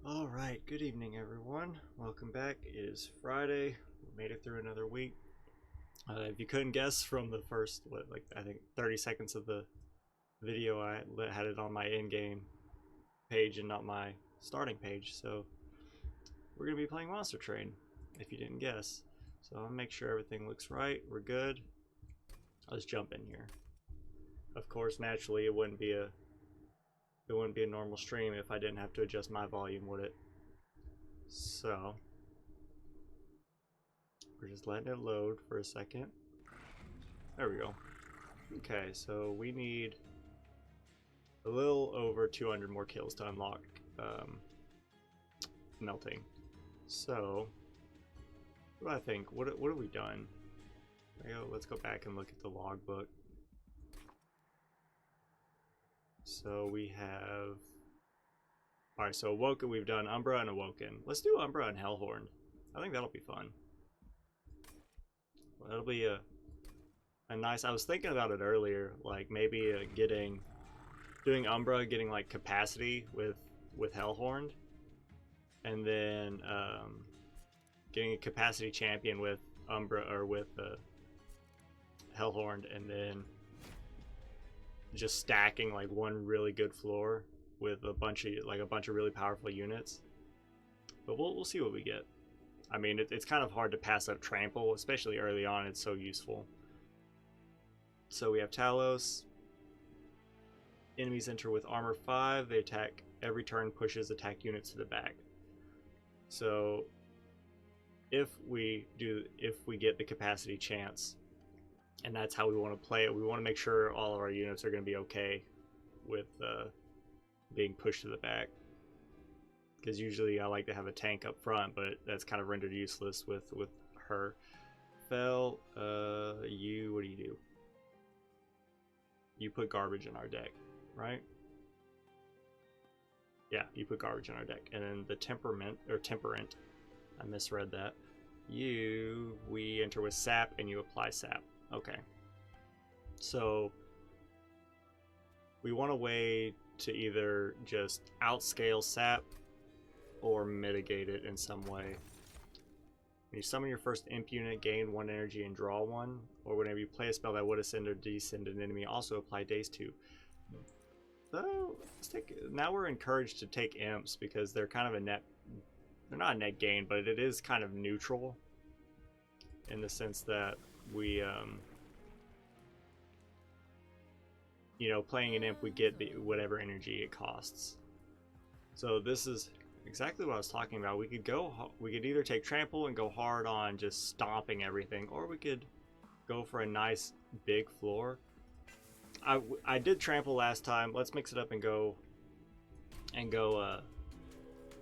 Alright, good evening everyone. Welcome back. It is Friday. We made it through another week. If you couldn't guess from the first, I think 30 seconds of the video, I had it on my in-game page and not my starting page. So we're going to be playing Monster Train, if you didn't guess. So I'll make sure everything looks right. We're good. I'll just jump in here. Of course, naturally, it wouldn't be a normal stream if I didn't have to adjust my volume, would it? So we're just letting it load for a second. There we go. Okay, so we need a little over 200 more kills to unlock melting. So what do I think? What have we done? Let's go back and look at the logbook. So we have, alright, so Awoken, we've done Umbra and Awoken. Let's do Umbra and Hellhorn. I think that'll be fun. Well, that'll be a nice, I was thinking about it earlier, like maybe doing Umbra, getting like capacity with Hellhorn, and then getting a capacity champion with Umbra or with Hellhorn, and then just stacking like one really good floor with a bunch of really powerful units. But we'll see what we get. I mean, it's kind of hard to pass up Trample, especially early on. It's so useful. So we have Talos. Enemies enter with armor 5. They attack every turn, pushes attack units to the back. So if we get the capacity chance, and that's how we want to play it, we want to make sure all of our units are going to be okay with being pushed to the back. Because usually I like to have a tank up front, but that's kind of rendered useless with her. Fel, what do? You put garbage in our deck, right? Yeah, you put garbage in our deck. And then the temperament, I misread that. We enter with sap and you apply sap. Okay. So we want a way to either just outscale sap or mitigate it in some way. When you summon your first imp unit, gain 1 energy and draw 1, or whenever you play a spell that would ascend or descend an enemy, also apply daze 2. So now we're encouraged to take imps because they're kind of they're not a net gain, but it is kind of neutral in the sense that we playing an imp, we get whatever energy it costs. So this is exactly what I was talking about. We could either take Trample and go hard on just stomping everything, or we could go for a nice big floor. I did Trample last time. Let's mix it up and go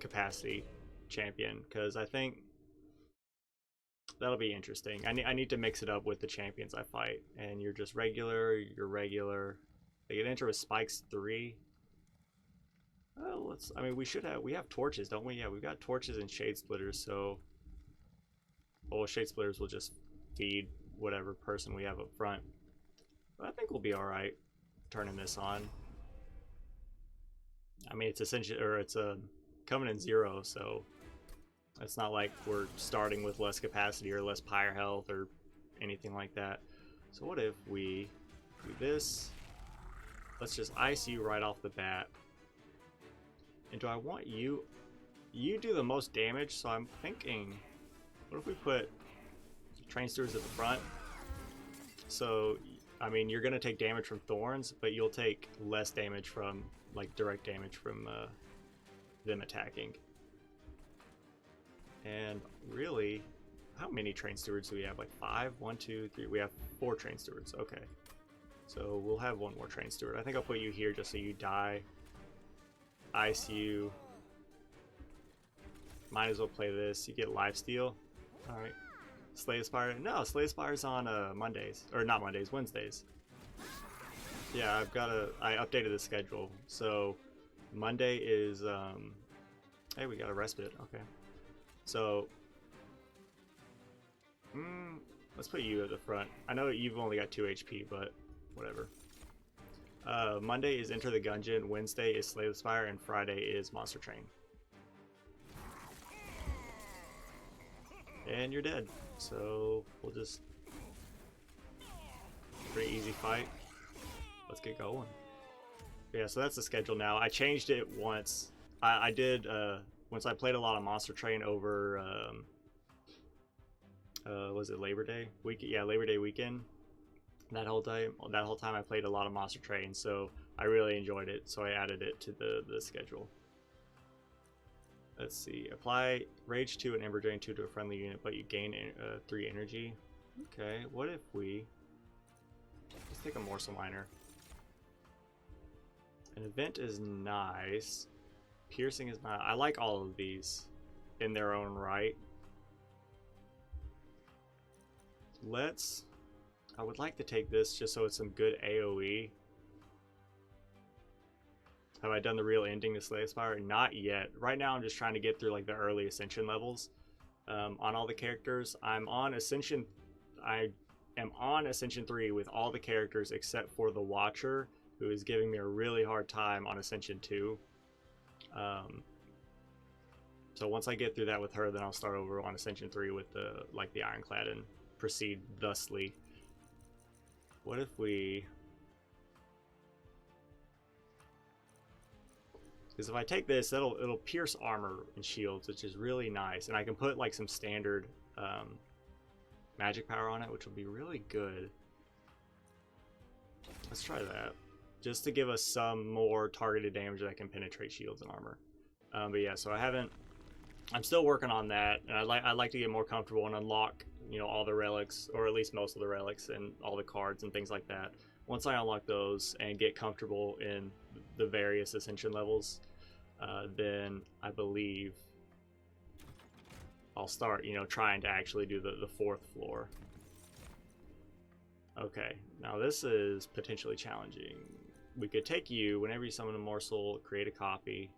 capacity champion, because I think that'll be interesting. I need to mix it up with the champions I fight, and you're just regular. They can enter with spikes 3. Well, we have torches, don't we? Yeah, we've got torches and shade splitters, so shade splitters will just feed whatever person we have up front. But I think we'll be alright turning this on. I mean, it's essentially, or it's coming in 0, so it's not like we're starting with less capacity or less pyre health or anything like that. So what if we do this? Let's just ice you right off the bat. And do I want you do the most damage, so I'm thinking, what if we put Train Stewards at the front? So, I mean, you're going to take damage from Thorns, but you'll take less damage from, like, direct damage from them attacking. And really, how many Train Stewards do we have? Like 5? 1, 2, 3. We have 4 Train Stewards. Okay. So we'll have 1 more Train Steward. I think I'll put you here just so you die. Ice you. Might as well play this. You get lifesteal. Alright. Slay Aspire. No, Slay Aspire's on Mondays. Or not Mondays, Wednesdays. Yeah, I updated the schedule. So Monday is hey, we got a respite. Okay. So let's put you at the front. I know you've only got 2 HP, but whatever. Monday is Enter the Gungeon, Wednesday is Slay the Spire, and Friday is Monster Train. and you're dead. So we'll just pretty easy fight. Let's get going. Yeah, so that's the schedule now. I changed it once. I did once I played a lot of Monster Train over was it Labor Day week? Yeah, Labor Day weekend. That whole time I played a lot of Monster Train, so I really enjoyed it. So I added it to the schedule. Let's see. Apply Rage 2 and Ember Drain 2 to a friendly unit, but you gain 3 energy. Okay, what if we let's take a Morsel Miner. An event is nice. Piercing is not. I like all of these in their own right. I would like to take this just so it's some good AoE. Have I done the real ending to Slay Spire? Not yet. Right now I'm just trying to get through like the early Ascension levels on all the characters. I'm on Ascension. I am on Ascension 3 with all the characters except for the Watcher, who is giving me a really hard time on Ascension 2. So once I get through that with her, then I'll start over on Ascension 3 with the Ironclad and proceed thusly. What if we... Because if I take this, it'll pierce armor and shields, which is really nice. And I can put like some standard magic power on it, which will be really good. Let's try that. Just to give us some more targeted damage that can penetrate shields and armor. But yeah, so I'm still working on that. And I'd like to get more comfortable and unlock, you know, all the relics, or at least most of the relics and all the cards and things like that. Once I unlock those and get comfortable in the various Ascension levels, then I believe I'll start, you know, trying to actually do the 4th floor. Okay, now this is potentially challenging. We could take you, whenever you summon a morsel, create a copy.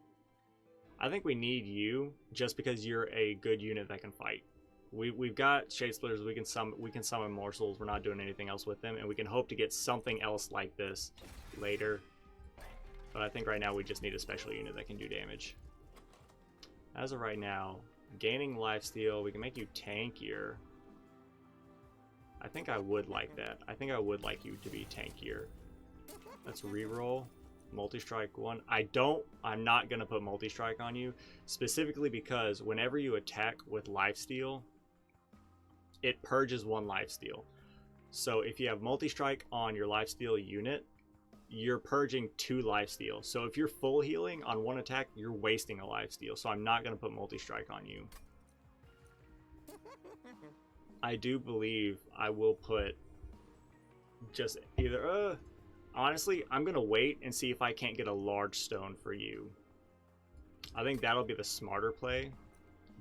I think we need you just because you're a good unit that can fight. We've got Shade Splitters, we can summon morsels, we're not doing anything else with them, and we can hope to get something else like this later. But I think right now we just need a special unit that can do damage. As of right now, gaining lifesteal, we can make you tankier. I think I would like that. I think I would like you to be tankier. Let's reroll. Multi-strike 1. I'm not going to put multi-strike on you, specifically because whenever you attack with lifesteal, it purges 1 lifesteal. So if you have multi-strike on your lifesteal unit, you're purging 2 lifesteal. So if you're full healing on 1 attack, you're wasting a lifesteal. So I'm not going to put multi-strike on you. I do believe I will put just either... honestly, I'm going to wait and see if I can't get a large stone for you. I think that'll be the smarter play.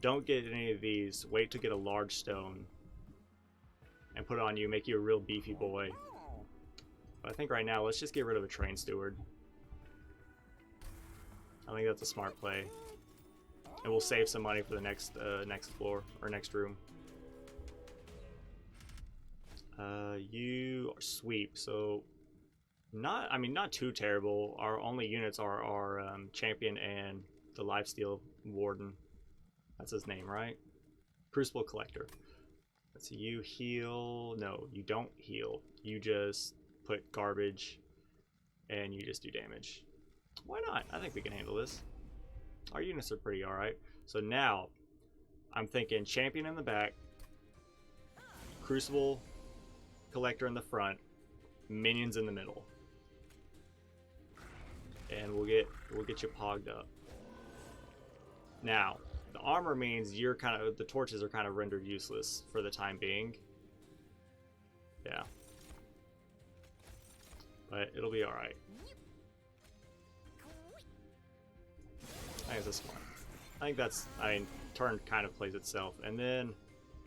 Don't get any of these. Wait to get a large stone and put it on you. Make you a real beefy boy. But I think right now, let's just get rid of a Train Steward. I think that's a smart play. And we'll save some money for the next floor, or next room. You are sweep, so... not too terrible. Our only units are our champion and the lifesteal warden. That's his name, right? Crucible Collector. Let's see, you heal. No, you don't heal. You just put garbage and you just do damage. Why not? I think we can handle this. Our units are pretty alright. So now, I'm thinking champion in the back, Crucible Collector in the front, minions in the middle. And we'll get you pogged up. Now, the armor means the torches are kind of rendered useless for the time being. Yeah. But it'll be alright. I think that's smart. I think turn kind of plays itself. And then,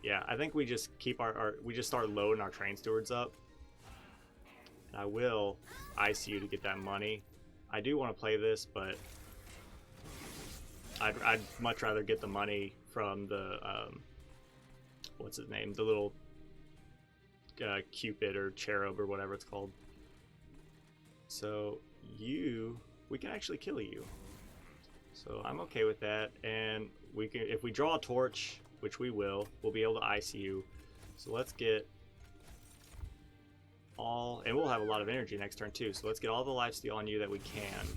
yeah, I think we just keep we just start loading our Train Stewards up. And I will ice you to get that money. I do want to play this, but I'd much rather get the money from the, what's his name? The little Cupid or Cherub or whatever it's called. So we can actually kill you. So I'm okay with that. And we can, if we draw a torch, which we will, we'll be able to ice you. So let's get all, and we'll have a lot of energy next turn too, so let's get all the lifesteal on you that we can.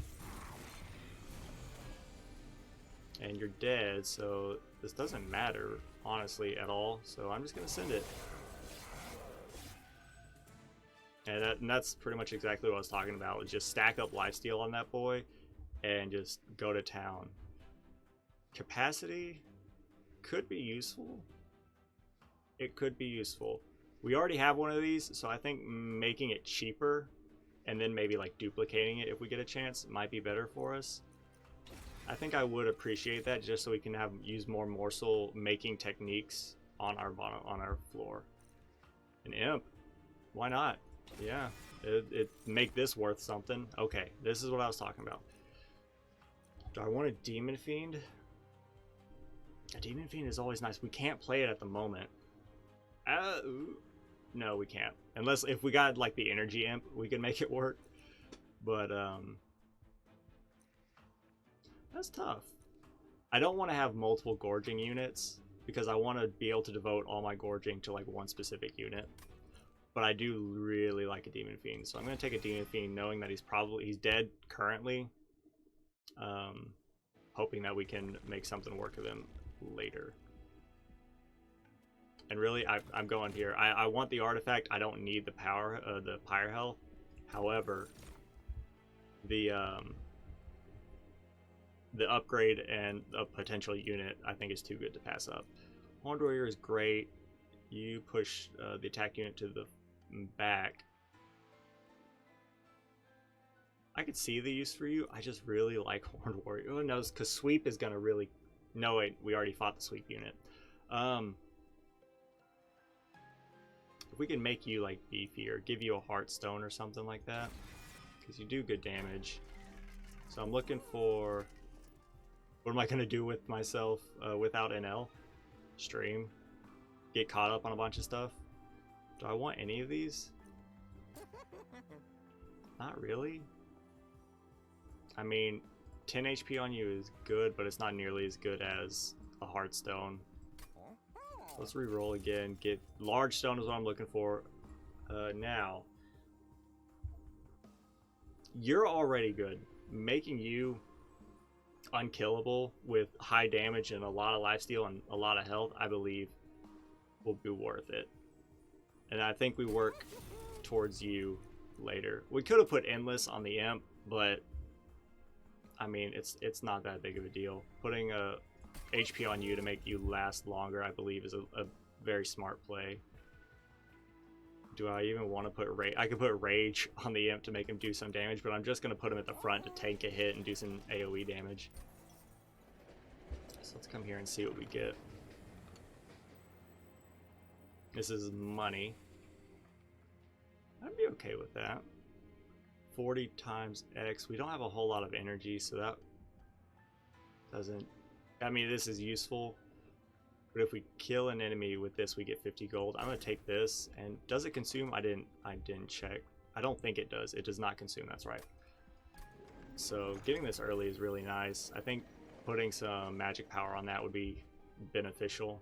And you're dead, so this doesn't matter, honestly, at all, so I'm just gonna send it. And that's pretty much exactly what I was talking about, was just stack up lifesteal on that boy and just go to town. Capacity could be useful. It could be useful. We already have one of these, so I think making it cheaper and then maybe like duplicating it if we get a chance might be better for us. I think I would appreciate that, just so we can use more morsel making techniques on our floor. An imp, why not? Yeah, it make this worth something. Okay, this is what I was talking about. Do I want a demon fiend? A demon fiend is always nice. We can't play it at the moment. No, we can't. Unless if we got like the energy imp, we can make it work. But that's tough. I don't want to have multiple gorging units because I want to be able to devote all my gorging to like one specific unit. But I do really like a demon fiend, so I'm going to take a demon fiend knowing that he's dead currently. Hoping that we can make something work of him later. And really, I'm going here. I want the artifact. I don't need the power, the pyre health. However, the upgrade and a potential unit I think is too good to pass up. Horned Warrior is great. You push the attack unit to the back. I could see the use for you. I just really like Horned Warrior. Who knows? Because sweep is gonna really. No wait, we already fought the sweep unit. If we can make you like beefier, give you a heartstone or something like that, because you do good damage. So I'm looking for. What am I gonna do with myself without NL? Stream. Get caught up on a bunch of stuff. Do I want any of these? Not really. I mean, 10 HP on you is good, but it's not nearly as good as a Heartstone. Let's re-roll again. Get large stone is what I'm looking for. Now, you're already good. Making you unkillable with high damage and a lot of lifesteal and a lot of health, I believe, will be worth it. And I think we work towards you later. We could have put endless on the imp, but I mean, it's not that big of a deal. Putting a HP on you to make you last longer, I believe, is a very smart play. Do I even want to put rage? I could put rage on the imp to make him do some damage, but I'm just going to put him at the front to tank a hit and do some AoE damage. So let's come here and see what we get. This is money. I'd be okay with that. 40 times X. We don't have a whole lot of energy, so that doesn't... I mean, this is useful. But if we kill an enemy with this, we get 50 gold. I'm going to take this. And does it consume? I didn't check. I don't think it does. It does not consume. That's right. So getting this early is really nice. I think putting some magic power on that would be beneficial.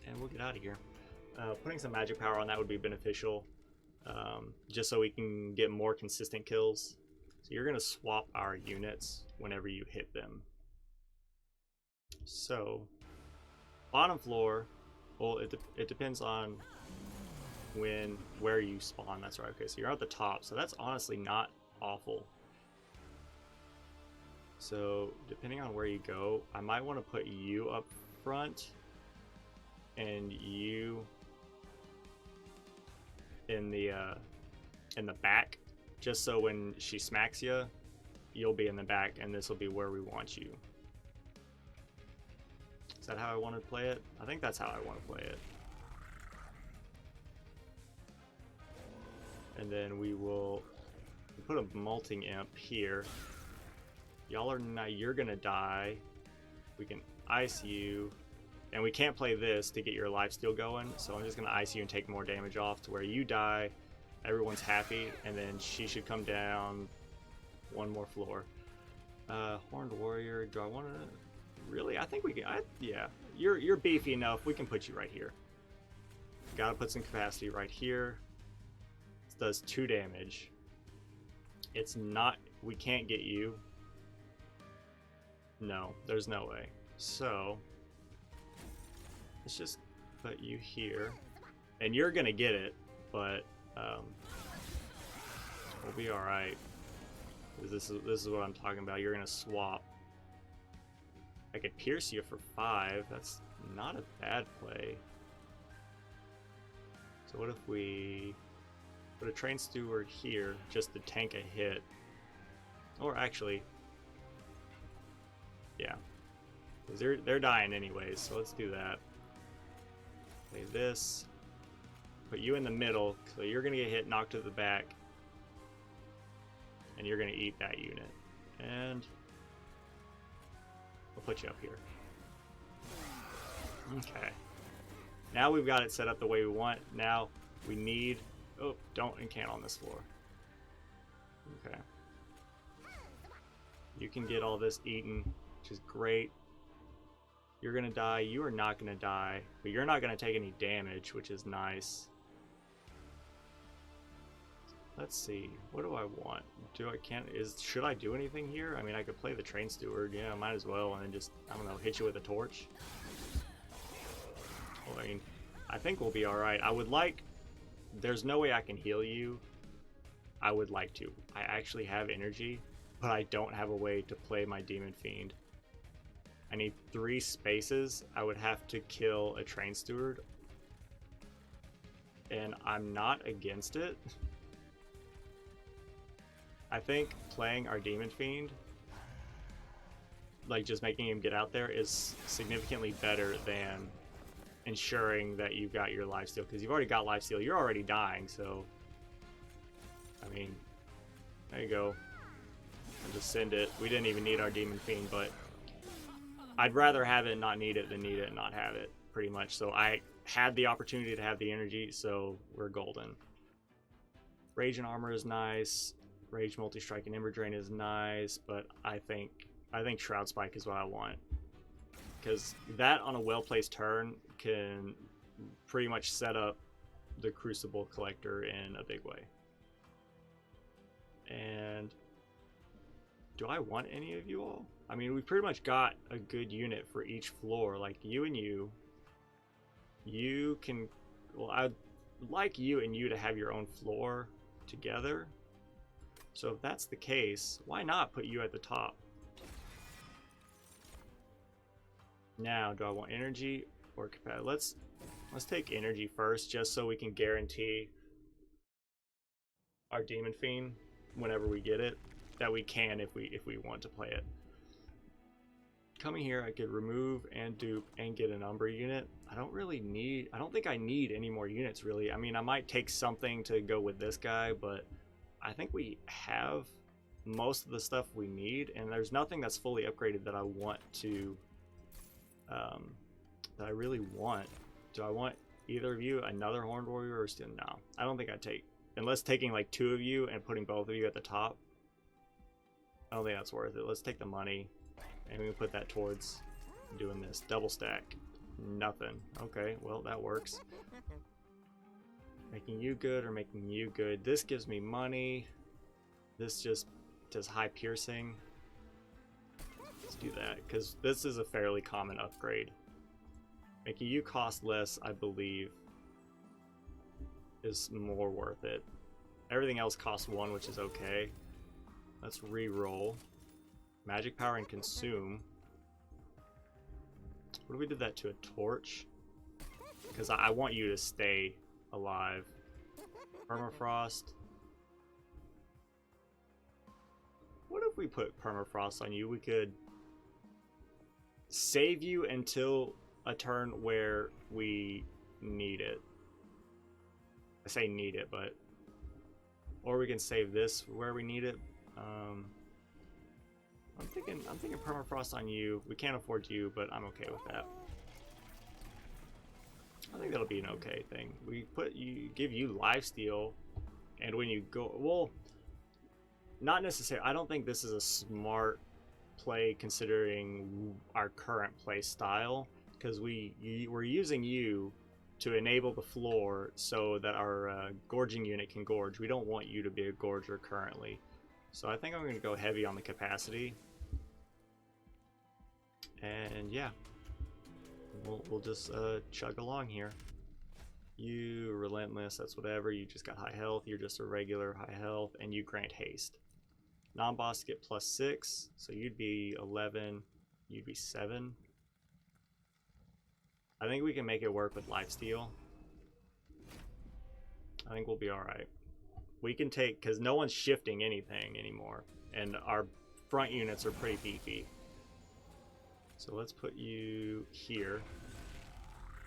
And we'll get out of here. Putting some magic power on that would be beneficial. Just so we can get more consistent kills. So you're going to swap our units whenever you hit them. So, bottom floor, well, it depends on where you spawn. That's right. Okay, so you're at the top. So that's honestly not awful. So depending on where you go, I might want to put you up front and you in the back, just so when she smacks you, you'll be in the back, and this will be where we want you. Is that how I want to play it? I think that's how I want to play it. And then we will put a molting imp here. Y'all are not, you're gonna die. We can ice you. And we can't play this to get your lifesteal going, so I'm just gonna ice you and take more damage off to where you die. Everyone's happy, and then she should come down one more floor. Horned Warrior, do I want to... Really, I think we can. Yeah, you're beefy enough. We can put you right here. Gotta put some capacity right here. This does 2 damage. It's not. We can't get you. No, there's no way. So let's just put you here, and you're gonna get it, but we'll be all right. This is what I'm talking about. You're gonna swap. I could pierce you for 5. That's not a bad play. So what if we put a train steward here just to tank a hit? Or actually, yeah, because they're dying anyways. So let's do that. Play this. Put you in the middle, so you're gonna get hit, knocked to the back, and you're gonna eat that unit. And we'll put you up here. Okay. Now we've got it set up the way we want. Now we need... Oh, don't encant on this floor. Okay. You can get all this eaten, which is great. You're gonna die. You are not gonna die, but you're not gonna take any damage, which is nice. Let's see. What do I want? Should I do anything here? I mean, I could play the train steward. Yeah, might as well, and then just, I don't know, hit you with a torch. I mean, I think we'll be alright. I would like... There's no way I can heal you. I would like to. I actually have energy, but I don't have a way to play my Demon Fiend. I need 3 spaces. I would have to kill a train steward. And I'm not against it. I think playing our Demon Fiend, like just making him get out there, is significantly better than ensuring that you've got your lifesteal, because you've already got lifesteal. You're already dying, so I mean, there you go. And just send it. We didn't even need our Demon Fiend, but I'd rather have it and not need it than need it and not have it, pretty much. So I had the opportunity to have the energy, so we're golden. Rage and Armor is nice. Rage, Multi-Strike, and Ember Drain is nice, but I think Shroud Spike is what I want, because that on a well-placed turn can pretty much set up the Crucible Collector in a big way. And do I want any of you all? I mean, we've pretty much got a good unit for each floor. Like you and you can, well, I'd like you and you to have your own floor together. So if that's the case, why not put you at the top? Now, do I want energy or capacity? Let's take energy first, just so we can guarantee our Demon Fiend whenever we get it, that we can if we want to play it. Coming here, I could remove and dupe and get an Umbra unit. I don't think I need any more units, really. I mean, I might take something to go with this guy, but I think we have most of the stuff we need, and there's nothing that's fully upgraded that I want to, that I really want. Do I want either of you another Horned Warrior or still? No, I don't think I'd take, unless taking like 2 of you and putting both of you at the top. I don't think that's worth it. Let's take the money and we can put that towards doing this. Double stack. Nothing. Okay, well, that works. Making you good or making you good. This gives me money. This just does high piercing. Let's do that, because this is a fairly common upgrade. Making you cost less, I believe, is more worth it. Everything else costs 1, which is okay. Let's re-roll. Magic Power and Consume. What if we did that to a torch? Because I want you to stay alive. Permafrost. What if we put Permafrost on you? We could save you until a turn where we need it. I say need it, but... Or we can save this where we need it. I'm thinking Permafrost on you. We can't afford you, but I'm okay with that. I think that'll be an okay thing. We give you lifesteal, and when you go, well, not necessarily. I don't think this is a smart play considering our current play style, because we're using you to enable the floor so that our gorging unit can gorge. We don't want you to be a gorger currently. So I think I'm going to go heavy on the capacity. And yeah, we'll just chug along here. You relentless, that's whatever. You just got high health. You're just a regular high health, and you grant haste. Non-boss get +6, so you'd be 11. You'd be 7. I think we can make it work with lifesteal. I think we'll be all right. We can take, because no one's shifting anything anymore, and our front units are pretty beefy. So let's put you here.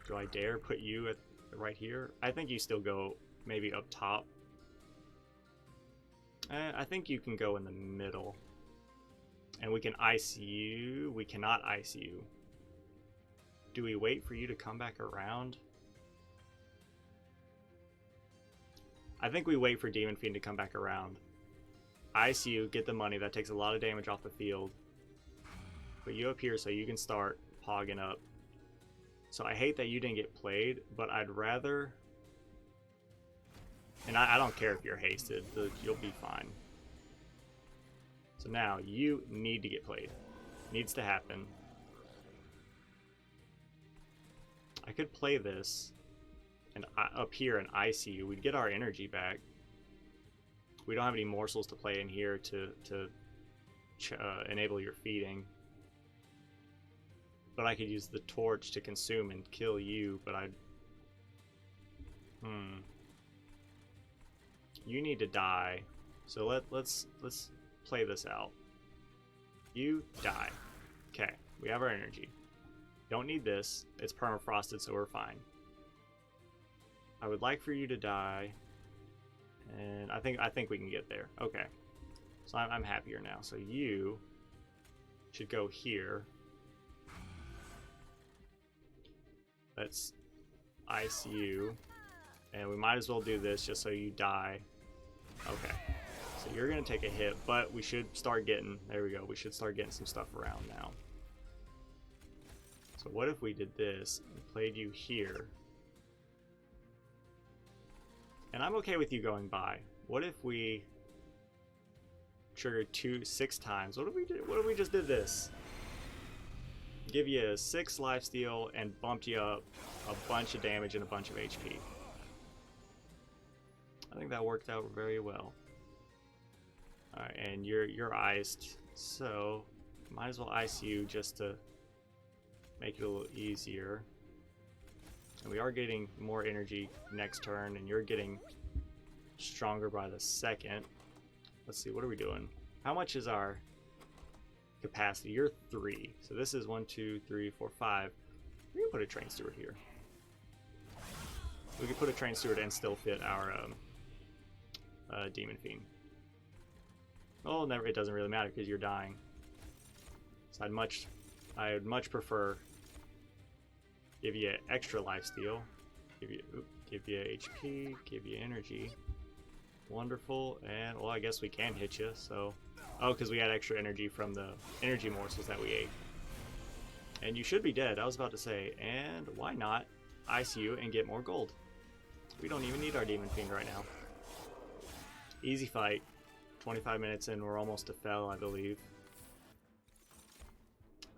Do I dare put you at right here? I think you still go maybe up top. I think you can go in the middle. And we can ice you. We cannot ice you. Do we wait for you to come back around? I think we wait for Demon Fiend to come back around. Ice you, get the money. That takes a lot of damage off the field. Put you up here so you can start pogging up. So I hate that you didn't get played, but I'd rather... And I don't care if you're hasted. You'll be fine. So now, you need to get played. Needs to happen. I could play this and up here and ice you. We'd get our energy back. We don't have any morsels to play in here to enable your feeding. But I could use the torch to consume and kill you, but I'd... You need to die. So let's play this out. You die. Okay, we have our energy. Don't need this. It's permafrosted, so we're fine. I would like for you to die. And I think we can get there. Okay. So I'm happier now. So you should go here. Let's ice you. And we might as well do this just so you die. Okay. So you're going to take a hit, but we should start getting... There we go. We should start getting some stuff around now. So what if we did this and played you here? And I'm okay with you going by. What if we triggered 6 times? What if we did? What if we just did this? Give you a 6 lifesteal and bumped you up a bunch of damage and a bunch of HP. I think that worked out very well. Alright, and you're iced, so might as well ice you just to make it a little easier. And we are getting more energy next turn, and you're getting stronger by the second. Let's see, what are we doing? How much is our capacity? You're 3. So this is 1, 2, 3, 4, 5. We can put a train steward here. We could put a train steward and still fit our Demon Fiend. Oh, never. It doesn't really matter because you're dying. So I would much prefer give you extra lifesteal, give you HP, give you energy. Wonderful, and well, I guess we can hit you. So, oh, because we had extra energy from the energy morsels that we ate. And you should be dead. I was about to say, and why not ice you and get more gold? We don't even need our Demon Fiend right now. Easy fight. 25 minutes in, we're almost to fell, I believe.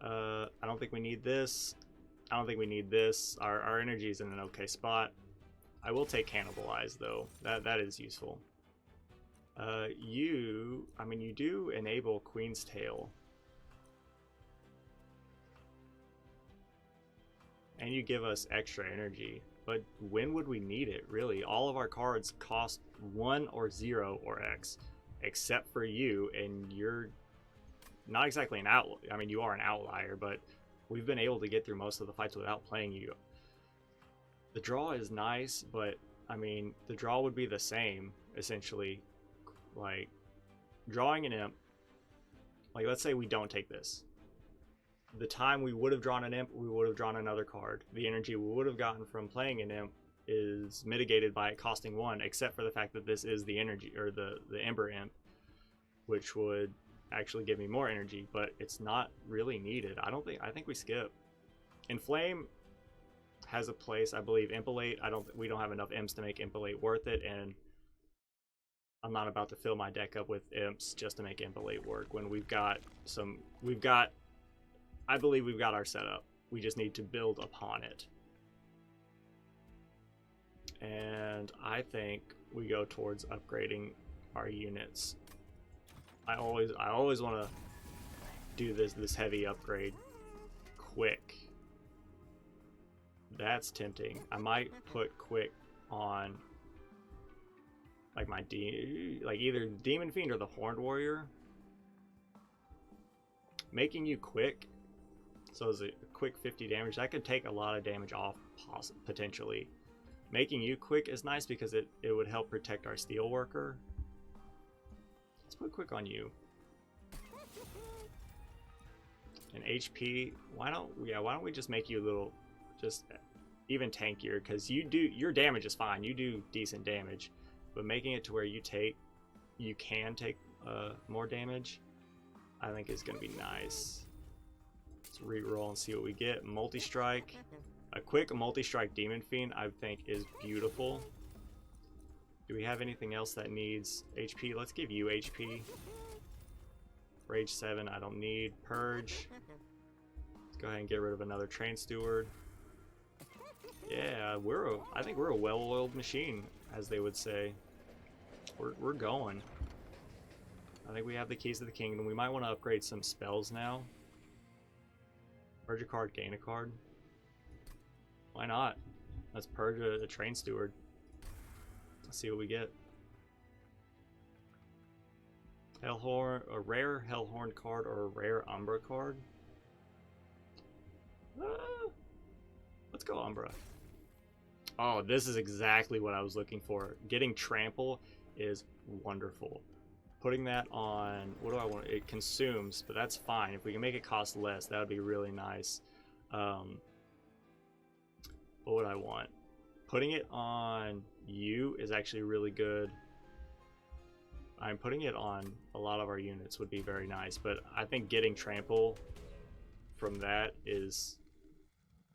I don't think we need this. I don't think we need this. Our energy is in an okay spot. I will take Cannibalize, though. That is useful. You do enable Queen's Tail. And you give us extra energy. But when would we need it, really? All of our cards cost 1 or 0 or X. Except for you, and you're not exactly an outlier. I mean, you are an outlier, but we've been able to get through most of the fights without playing you. The draw is nice, but I mean, the draw would be the same, essentially. Like, drawing an imp, like, let's say we don't take this. The time we would have drawn an imp, we would have drawn another card. The energy we would have gotten from playing an imp is mitigated by it costing 1, except for the fact that this is the energy, or the Ember Imp, which would actually give me more energy, but it's not really needed. I think we skip. Inflame has a place, I believe. Impelate, we don't have enough imps to make Impelate worth it, and I'm not about to fill my deck up with imps just to make Impelate work when I believe we've got our setup. We just need to build upon it. And I think we go towards upgrading our units. I always want to do this heavy upgrade quick. That's tempting. I might put quick on like my either Demon Fiend or the Horned Warrior. Making you quick, so it's a quick 50 damage. That could take a lot of damage off potentially. Making you quick is nice because it would help protect our steel worker. Let's put quick on you. And HP, why don't we just make you a little just even tankier, because your damage is fine. You do decent damage, but making it to where you can take more damage, I think is going to be nice. Let's re-roll and see what we get. Multi-strike. A quick multi-strike Demon Fiend, I think, is beautiful. Do we have anything else that needs HP? Let's give you HP. Rage 7, I don't need. Purge. Let's go ahead and get rid of another Train Steward. Yeah, I think we're a well-oiled machine, as they would say. We're going. I think we have the keys to the kingdom. We might want to upgrade some spells now. Purge a card, gain a card. Why not? Let's purge a Train Steward. Let's see what we get. Hellhorn, a rare Hellhorn card or a rare Umbra card. Let's go Umbra. Oh, this is exactly what I was looking for. Getting Trample is wonderful. Putting that on, what do I want? It consumes, but that's fine. If we can make it cost less, that would be really nice. What would I want? Putting it on you is actually really good. I'm putting it on a lot of our units would be very nice, but I think getting Trample from that is,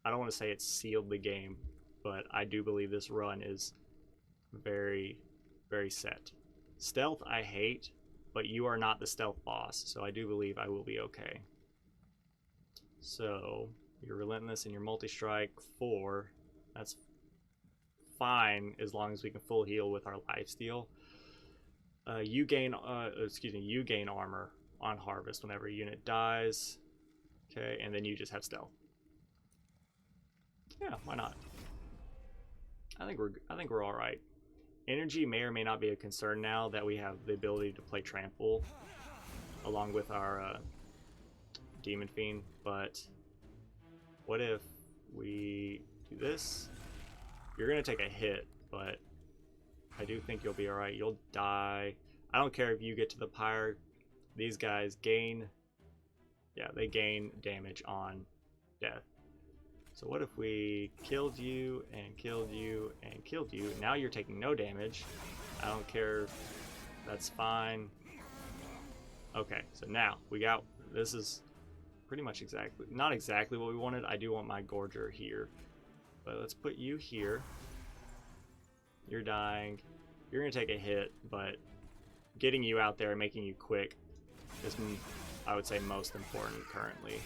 I don't want to say it sealed the game, but I do believe this run is very, very set. Stealth I hate, but you are not the stealth boss, so I do believe I will be okay. So, you're Relentless and your Multi-Strike 4, that's fine as long as we can full heal with our lifesteal. You gain armor on Harvest whenever a unit dies. Okay, and then you just have stealth. Yeah, why not? I think we're all right. Energy may or may not be a concern now that we have the ability to play Trample along with our Demon Fiend, but what if we do this? You're gonna take a hit, but I do think you'll be alright. You'll die. I don't care if you get to the pyre. These guys gain, yeah, they gain damage on death. So what if we killed you and killed you and killed you? Now you're taking no damage. I don't care. That's fine. Okay, so now we got, this is pretty much exactly, not exactly what we wanted. I do want my Gorger here. But let's put you here. You're dying. You're going to take a hit, but getting you out there and making you quick is, I would say, most important currently.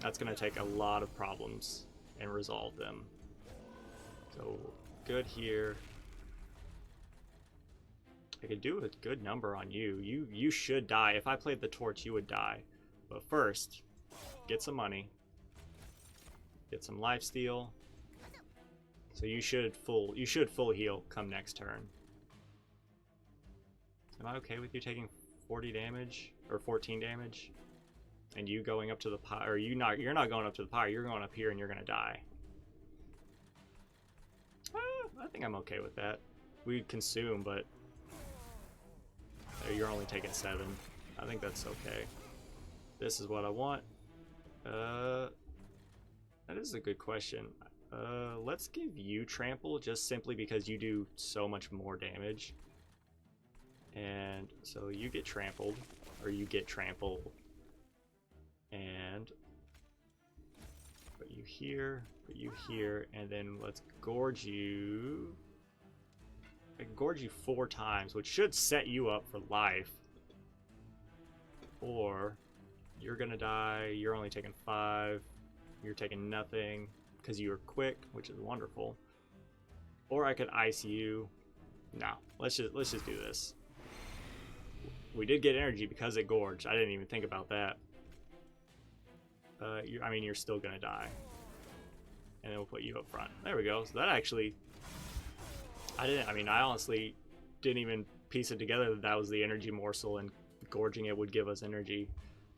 That's going to take a lot of problems and resolve them. So, good here. I could do a good number on you. You should die. If I played the torch, you would die. But first, get some money. Get some lifesteal. So you should full heal come next turn. Am I okay with you taking 40 damage or 14 damage? And you going up to the pyre, or you're not going up to the pyre, you're going up here and you're gonna die. I think I'm okay with that. We'd consume, but you're only taking 7. I think that's okay. This is what I want. That is a good question. Let's give you Trample just simply because you do so much more damage. And so you get trampled, or you get trampled. And put you here, and then let's gorge you. I can gorge you 4 times, which should set you up for life. Or you're gonna die, you're only taking 5, you're taking nothing because you were quick, which is wonderful. Or I could ice you. No, let's just do this. We did get energy because it gorged. I didn't even think about that. I mean, you're still gonna die. And then we'll put you up front. There we go. So that actually, I honestly didn't even piece it together that that was the energy morsel and gorging it would give us energy.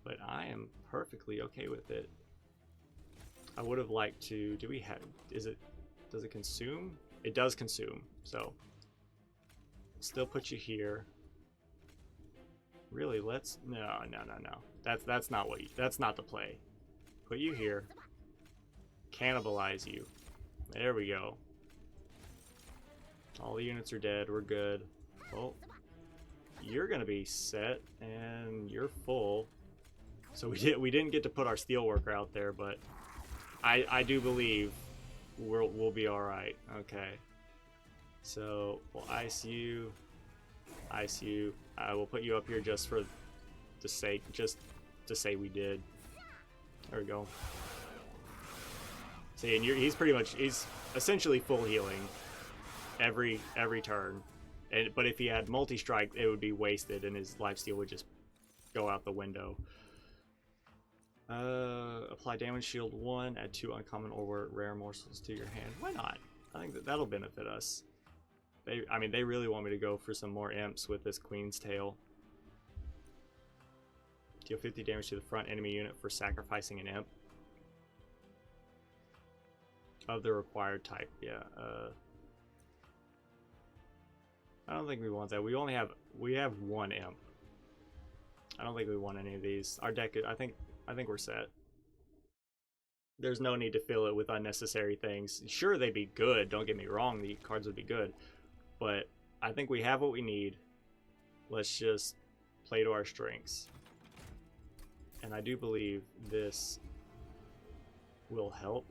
But I am perfectly okay with it. I would have liked to, does it consume? It does consume, so still put you here. Really, no. That's not the play. Put you here. Cannibalize you. There we go. All the units are dead. We're good. Well, you're gonna be set, and you're full. So we didn't get to put our steelworker out there, but I do believe we'll be all right. Okay. So we'll ice you. I will put you up here just for the sake, just to say we did. There we go. See, and he's essentially full healing every turn. But if he had multi-strike, it would be wasted, and his lifesteal would just go out the window. Apply damage shield 1, add 2 uncommon or rare morsels to your hand. Why not? I think that'll benefit us. They really want me to go for some more imps with this Queen's Tail. Deal 50 damage to the front enemy unit for sacrificing an imp. Of the required type, yeah. I don't think we want that. We have 1 imp. I don't think we want any of these. Our deck, I think we're set. There's no need to fill it with unnecessary things. Sure, they'd be good. Don't get me wrong. The cards would be good. But I think we have what we need. Let's just play to our strengths. And I do believe this will help.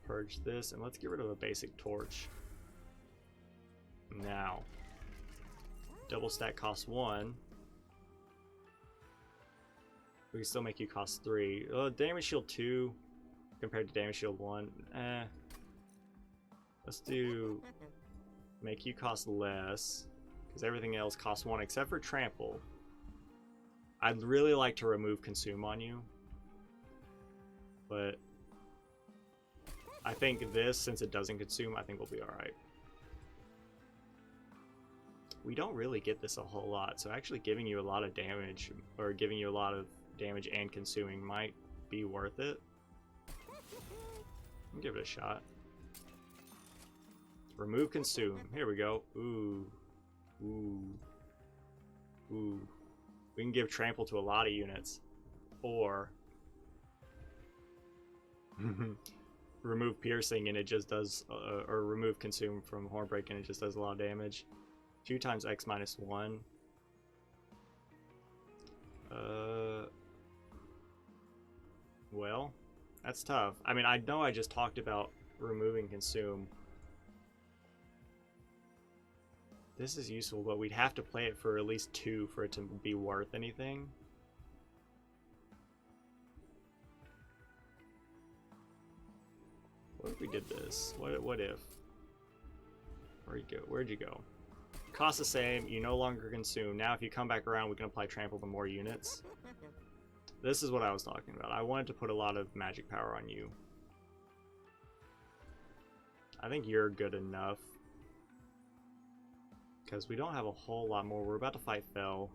Purge this, and let's get rid of a basic torch. Now, double stack costs 1. We can still make you cost 3. Damage shield 2 compared to damage shield 1. Let's do make you cost less, because everything else costs 1 except for trample. I'd really like to remove consume on you, but I think this, since it doesn't consume, I think we'll be alright. We don't really get this a whole lot, so actually giving you a lot of damage, or giving you a lot of damage and consuming, might be worth it. I'll give it a shot. Remove consume. Here we go. Ooh. Ooh. Ooh. We can give trample to a lot of units. Or remove piercing and it just does, or remove consume from hornbreak and it just does a lot of damage. 2 times X minus 1. Well, that's tough. I mean, I know I just talked about removing consume. This is useful, but we'd have to play it for at least 2 for it to be worth anything. What if we did this? What if? Where'd you go? Cost the same, you no longer consume. Now if you come back around, we can apply trample to more units. This is what I was talking about. I wanted to put a lot of magic power on you. I think you're good enough, because we don't have a whole lot more. We're about to fight Fell.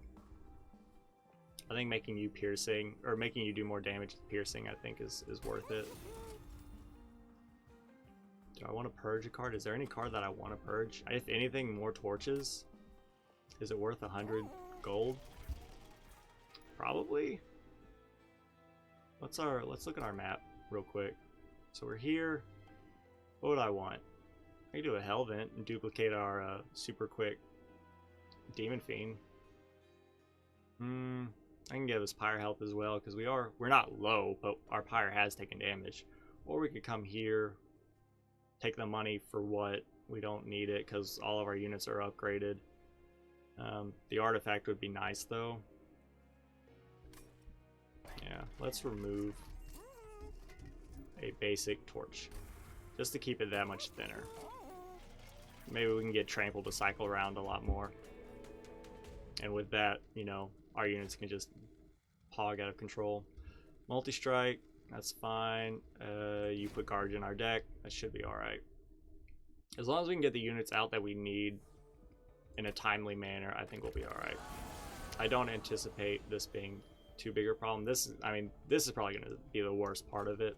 I think making you piercing, or making you do more damage with piercing, I think is worth it. Do I want to purge a card? Is there any card that I want to purge? If anything, more torches. Is it worth 100 gold? Probably. Let's look at our map real quick. So we're here. What would I want? I can do a Hell Vent and duplicate our super quick Demon Fiend. I can give us Pyre health as well, because we're not low, but our Pyre has taken damage. Or we could come here, take the money for what we don't need it, because all of our units are upgraded. The artifact would be nice though. Yeah, let's remove a basic torch, just to keep it that much thinner. Maybe we can get Trample to cycle around a lot more. And with that, you know, our units can just hog out of control. Multi-strike, that's fine. You put guards in our deck, that should be alright. As long as we can get the units out that we need in a timely manner, I think we'll be alright. I don't anticipate this being too big a problem. This is probably going to be the worst part of it.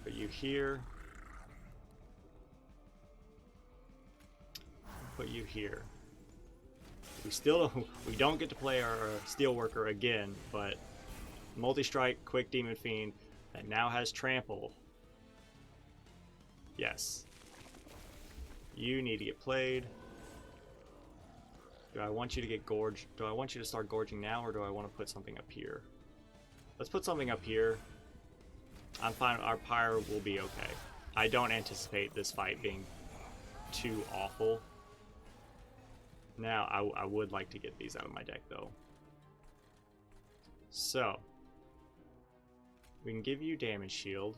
Put you here. Put you here. We don't get to play our Steelworker again, but multi-strike, quick Demon Fiend that now has Trample. Yes. You need to get played. Do I want you to get gorged? Do I want you to start gorging now, or do I want to put something up here? Let's put something up here. I'm fine. Our Pyre will be okay. I don't anticipate this fight being too awful. Now, I would like to get these out of my deck, though. So, we can give you damage shield.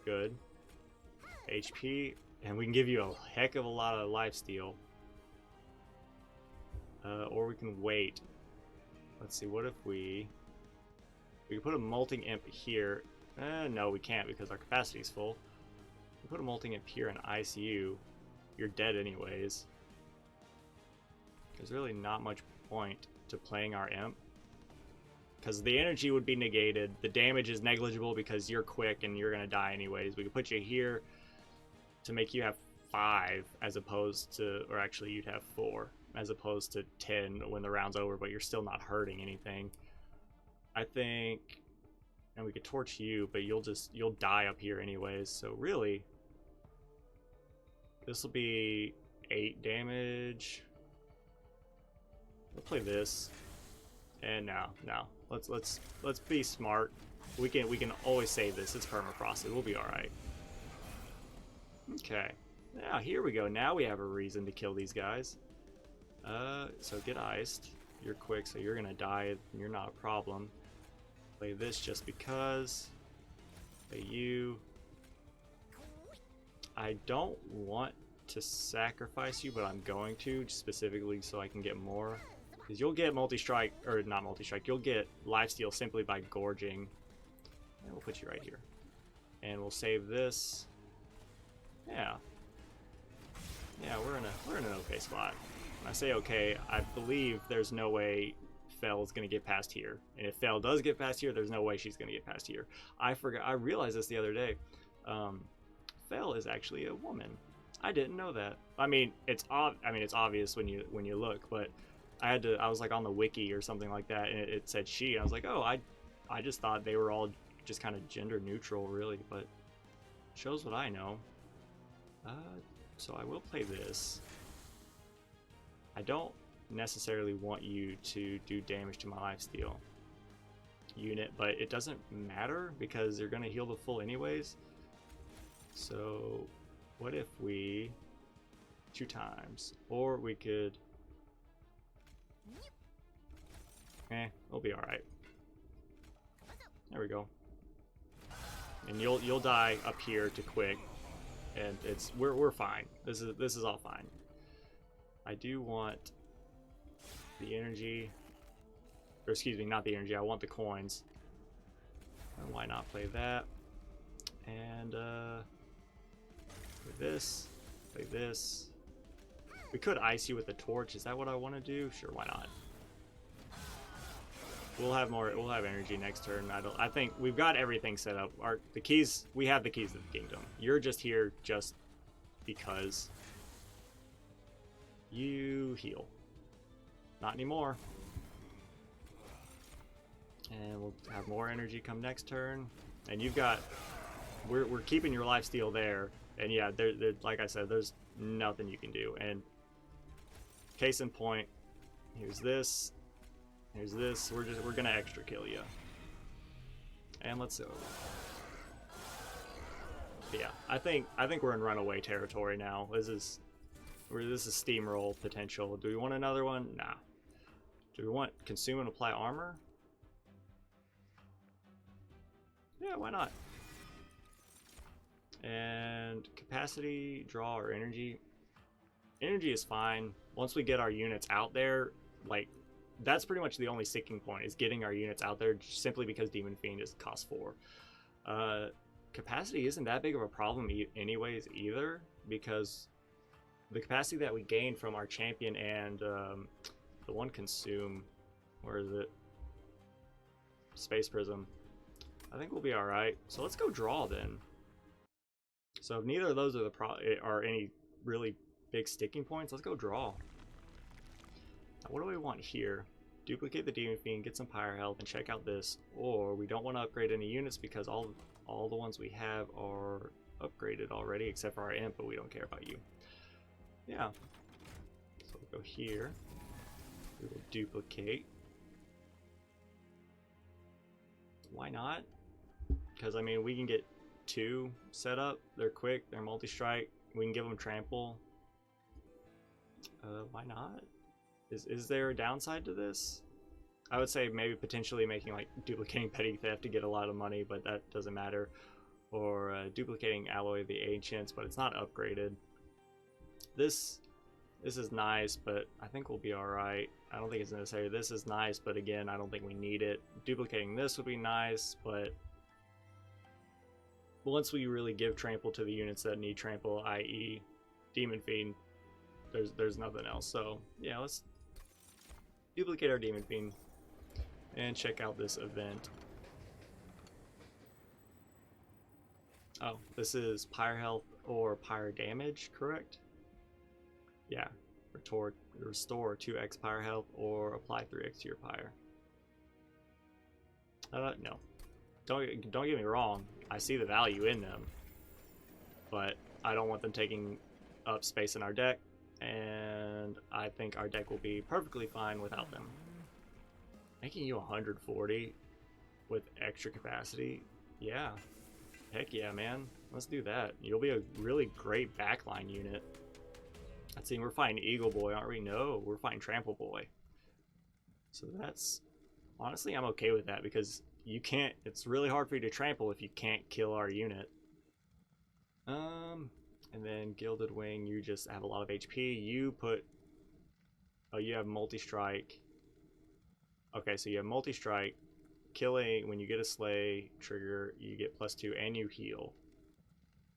Good. HP, and we can give you a heck of a lot of lifesteal. Or we can wait. Let's see, what if we can put a Molting Imp here. No, we can't because our capacity is full. We put a Molting Imp here and ice you. You're dead anyways. There's really not much point to playing our Imp, because the energy would be negated. The damage is negligible because you're quick and you're gonna die anyways. We could put you here to make you have 5 as opposed to, or actually you'd have 4 as opposed to 10 when the round's over, but you're still not hurting anything. I think, and we could torch you, but you'll die up here anyways. So really, this will be 8 damage. We'll play this, and no, let's be smart. We can always save this. It's permafrosted. We'll be all right. Okay, now here we go. Now we have a reason to kill these guys. So get iced. You're quick, so you're gonna die. And you're not a problem. Play this just because. Play you. I don't want to sacrifice you, but I'm going to, specifically so I can get more. Because you'll get multi-strike, or not multi-strike, you'll get lifesteal simply by gorging. And we'll put you right here. And we'll save this. Yeah. Yeah, we're in an okay spot. When I say okay, I believe there's no way Fell's gonna get past here. And if Fell does get past here, there's no way she's gonna get past here. I realized this the other day. Fell is actually a woman. I didn't know that. I mean, it's obvious when you look, but I was like on the wiki or something like that, and it said she, and I was like, oh, I just thought they were all just kind of gender neutral, really, but shows what I know. So I will play this. I don't necessarily want you to do damage to my lifesteal unit, but it doesn't matter because you're gonna heal the full anyways. So what if we 2 times, or we could, we'll be all right. There we go. And you'll die up here to quick, and we're fine. This is all fine. I do want the energy, or excuse me, not the energy. I want the coins. And why not play that? And play this. Play this. We could ice you with the torch. Is that what I want to do? Sure, why not? We'll have energy next turn. I think we've got everything set up. We have the keys to the kingdom. You're just here just because you heal. Not anymore. And we'll have more energy come next turn. And you've got, we're keeping your lifesteal there. And yeah, like I said, there's nothing you can do. And Case in point, here's this. Here's this. We're gonna extra kill you. And let's go. But yeah, I think we're in runaway territory now. This is steamroll potential. Do we want another one? Nah. Do we want consume and apply armor? Yeah, why not? And capacity, draw, or energy. Energy is fine. Once we get our units out there, like, that's pretty much the only sticking point, is getting our units out there, simply because Demon Fiend is cost 4. Capacity isn't that big of a problem anyways either, because the capacity that we gain from our champion and the one consume, where is it? Space Prism. I think we'll be alright. So let's go draw then. So if neither of those are any really big sticking points, let's go draw. Now, what do we want here? Duplicate the Demon Fiend, get some Pyre Health, and check out this. Or we don't want to upgrade any units because all the ones we have are upgraded already, except for our Imp, but we don't care about you. Yeah. So we'll go here. We will duplicate. Why not? Because, I mean, we can get 2 set up. They're quick, they're multi-strike. We can give them trample. Why not? Is there a downside to this? I would say maybe potentially making, like, duplicating Petty Theft to get a lot of money, but that doesn't matter. Or duplicating Alloy of the Ancients, but it's not upgraded. This is nice, but I think we'll be alright. I don't think it's necessary. This is nice, but again, I don't think we need it. Duplicating this would be nice, but once we really give trample to the units that need trample, i.e. Demon Fiend, there's nothing else. So yeah, let's duplicate our Demon Fiend and check out this event. Oh, this is Pyre Health or Pyre Damage, correct? Yeah, restore 2x Pyre Health or apply 3x to your Pyre. No. Don't get me wrong, I see the value in them, but I don't want them taking up space in our deck, and I think our deck will be perfectly fine without them. Making you 140 with extra capacity, yeah. Heck yeah, man. Let's do that. You'll be a really great backline unit. I'd say we're fighting Eagle Boy, aren't we? No, we're fighting Trample Boy. So that's... honestly, I'm okay with that, because you can't... it's really hard for you to trample if you can't kill our unit. And then Gilded Wing, you just have a lot of HP. You put... oh, you have multi-strike. Okay, so you have multi-strike. Killing, when you get a slay trigger, you get +2 and you heal.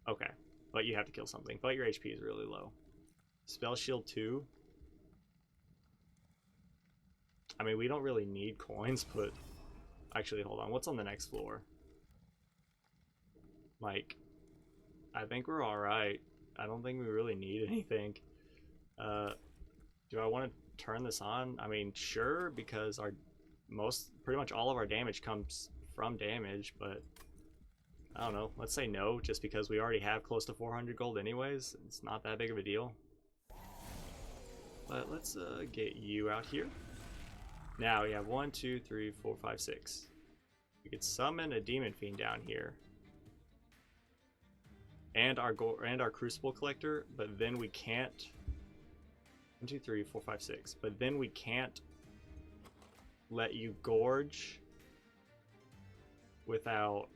Okay, but you have to kill something. But your HP is really low. Spell Shield 2. I mean, we don't really need coins, but... actually, hold on. What's on the next floor? Like, I think we're alright. I don't think we really need anything. Do I want to turn this on? I mean, sure, because our pretty much all of our damage comes from damage, but I don't know. Let's say no, just because we already have close to 400 gold anyways. It's not that big of a deal. But let's get you out here. Now we have 1, 2, 3, 4, 5, 6. We could summon a Demon Fiend down here, and our Crucible Collector, but then we can't. 1, 2, 3, 4, 5, 6. But then we can't let you gorge without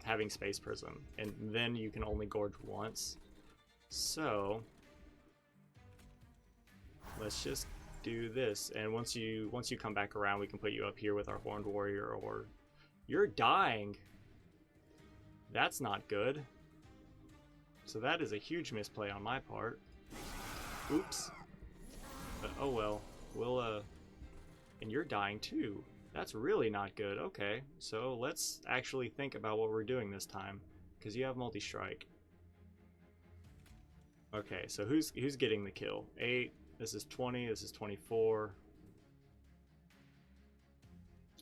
having Space Prism, and then you can only gorge once. So let's just do this, and once you come back around, we can put you up here with our Horned Warrior. Or you're dying. That's not good. So that is a huge misplay on my part. Oops. But oh well. We'll and you're dying too. That's really not good. Okay, so let's actually think about what we're doing this time, because you have multi-strike. Okay, so who's getting the kill? 8. This is 20. This is 24.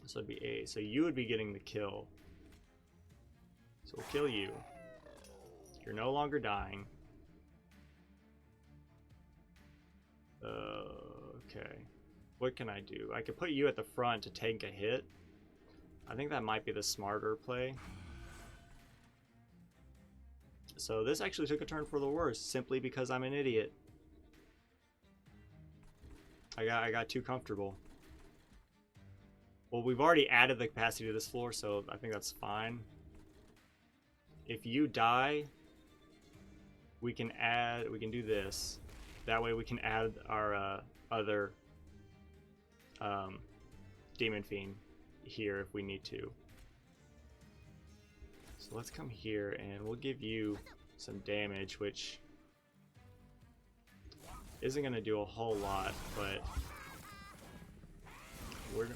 So it'd be 8. So you would be getting the kill. So we'll kill you. You're no longer dying. Okay. What can I do? I could put you at the front to take a hit. I think that might be the smarter play. So this actually took a turn for the worse, simply because I'm an idiot. I got too comfortable. Well, we've already added the capacity to this floor, so I think that's fine. If you die, we can do this. That way we can add our other Demon Fiend here if we need to. So let's come here and we'll give you some damage, which isn't going to do a whole lot, but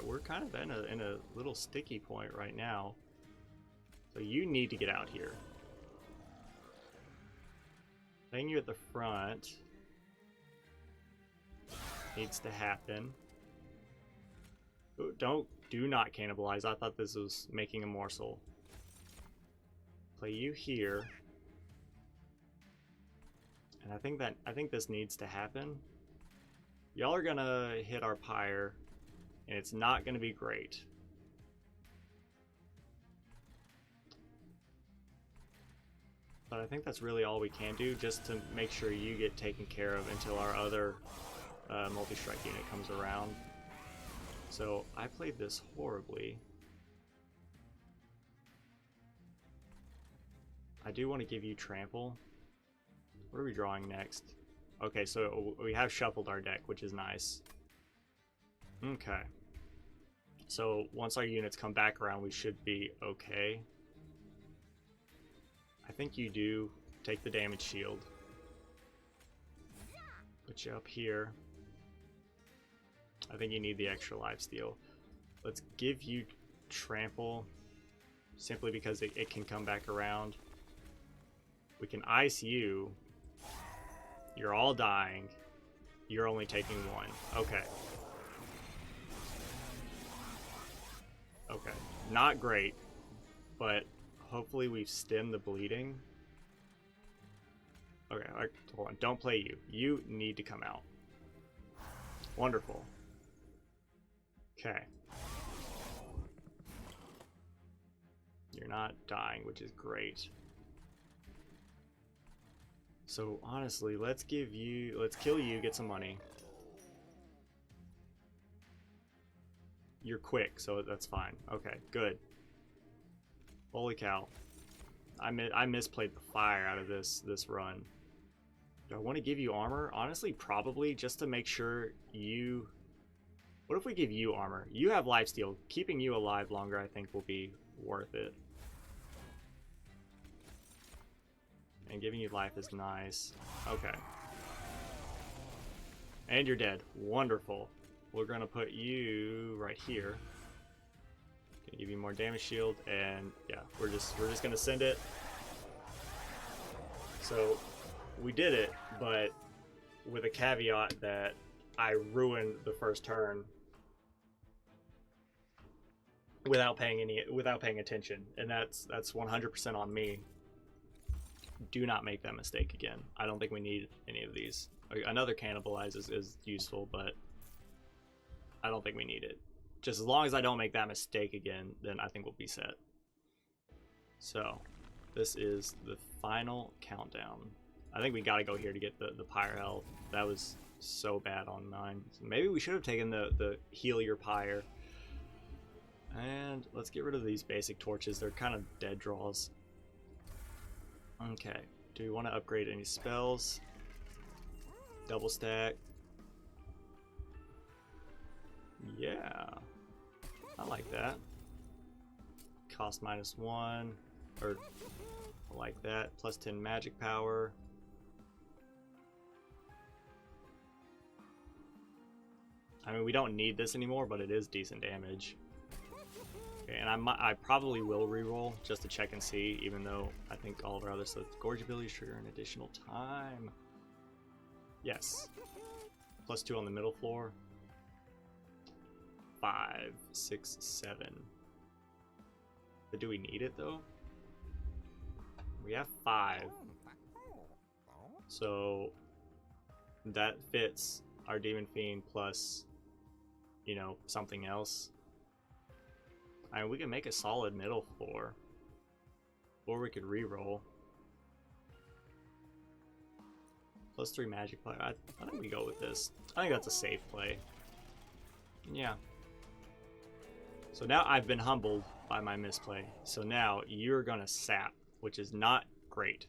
we're kind of in a little sticky point right now. So you need to get out here. Playing you at the front needs to happen. Do not cannibalize. I thought this was making a morsel. Play you here. And I think this needs to happen. Y'all are gonna hit our pyre, and it's not gonna be great. But I think that's really all we can do, just to make sure you get taken care of until our other multi-strike unit comes around. So I played this horribly. I do want to give you trample. What are we drawing next? Okay, so we have shuffled our deck, which is nice. Okay. So once our units come back around, we should be okay. I think you do take the damage shield. Put you up here. I think you need the extra lifesteal. Let's give you trample, simply because it can come back around. We can ice you. You're all dying. You're only taking one. Okay. Okay. Not great, but hopefully we've stemmed the bleeding. Okay, hold on. Don't play you. You need to come out. Wonderful. Okay. You're not dying, which is great. So honestly, let's kill you, get some money. You're quick, so that's fine. Okay, good. Holy cow. I misplayed the fire out of this run. Do I want to give you armor? Honestly, probably, just to make sure you... What if we give you armor? You have lifesteal. Keeping you alive longer, I think, will be worth it. And giving you life is nice. Okay. And you're dead. Wonderful. We're gonna put you right here. Gonna give you more damage shield, and yeah, we're just gonna send it. So we did it, but with a caveat that I ruined the first turn without paying attention, and that's 100% on me. Do not make that mistake again. I don't think we need any of these. Another cannibalize is useful, but I don't think we need it. Just as long as I don't make that mistake again, then I think we'll be set. So this is the final countdown. I think we gotta go here to get the pyre health. That was so bad on mine. So maybe we should have taken the heal your pyre. And let's get rid of these basic torches. They're kind of dead draws. Okay, do we want to upgrade any spells? Double stack. Yeah, I like that. Cost -1, or I like that. Plus 10 magic power. I mean, we don't need this anymore, but it is decent damage. Okay, and I probably will reroll just to check and see, even though I think all of our other stuff. Gorge abilities trigger an additional time. Yes. +2 on the middle floor. 5, 6, 7. But do we need it though? We have 5. So that fits our Demon Fiend plus, you know, something else. I mean, we can make a solid middle floor. Or we could re-roll. +3 magic play. I think we go with this. I think that's a safe play. Yeah. So now I've been humbled by my misplay. So now you're gonna sap, which is not great.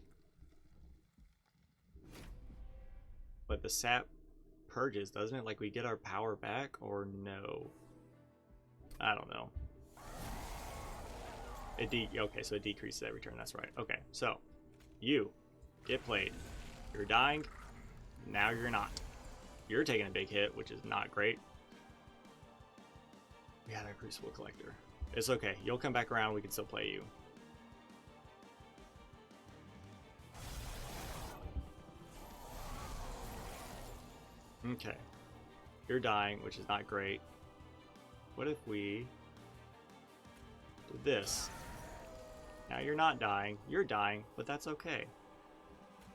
But the sap purges, doesn't it? Like we get our power back or no? I don't know. Okay, so it decreases every turn. That's right. Okay, so you get played. You're dying. Now you're not. You're taking a big hit, which is not great. We had our Crucible Collector. It's okay. You'll come back around. We can still play you. Okay. You're dying, which is not great. What if we did this? Now you're not dying. You're dying, but that's okay.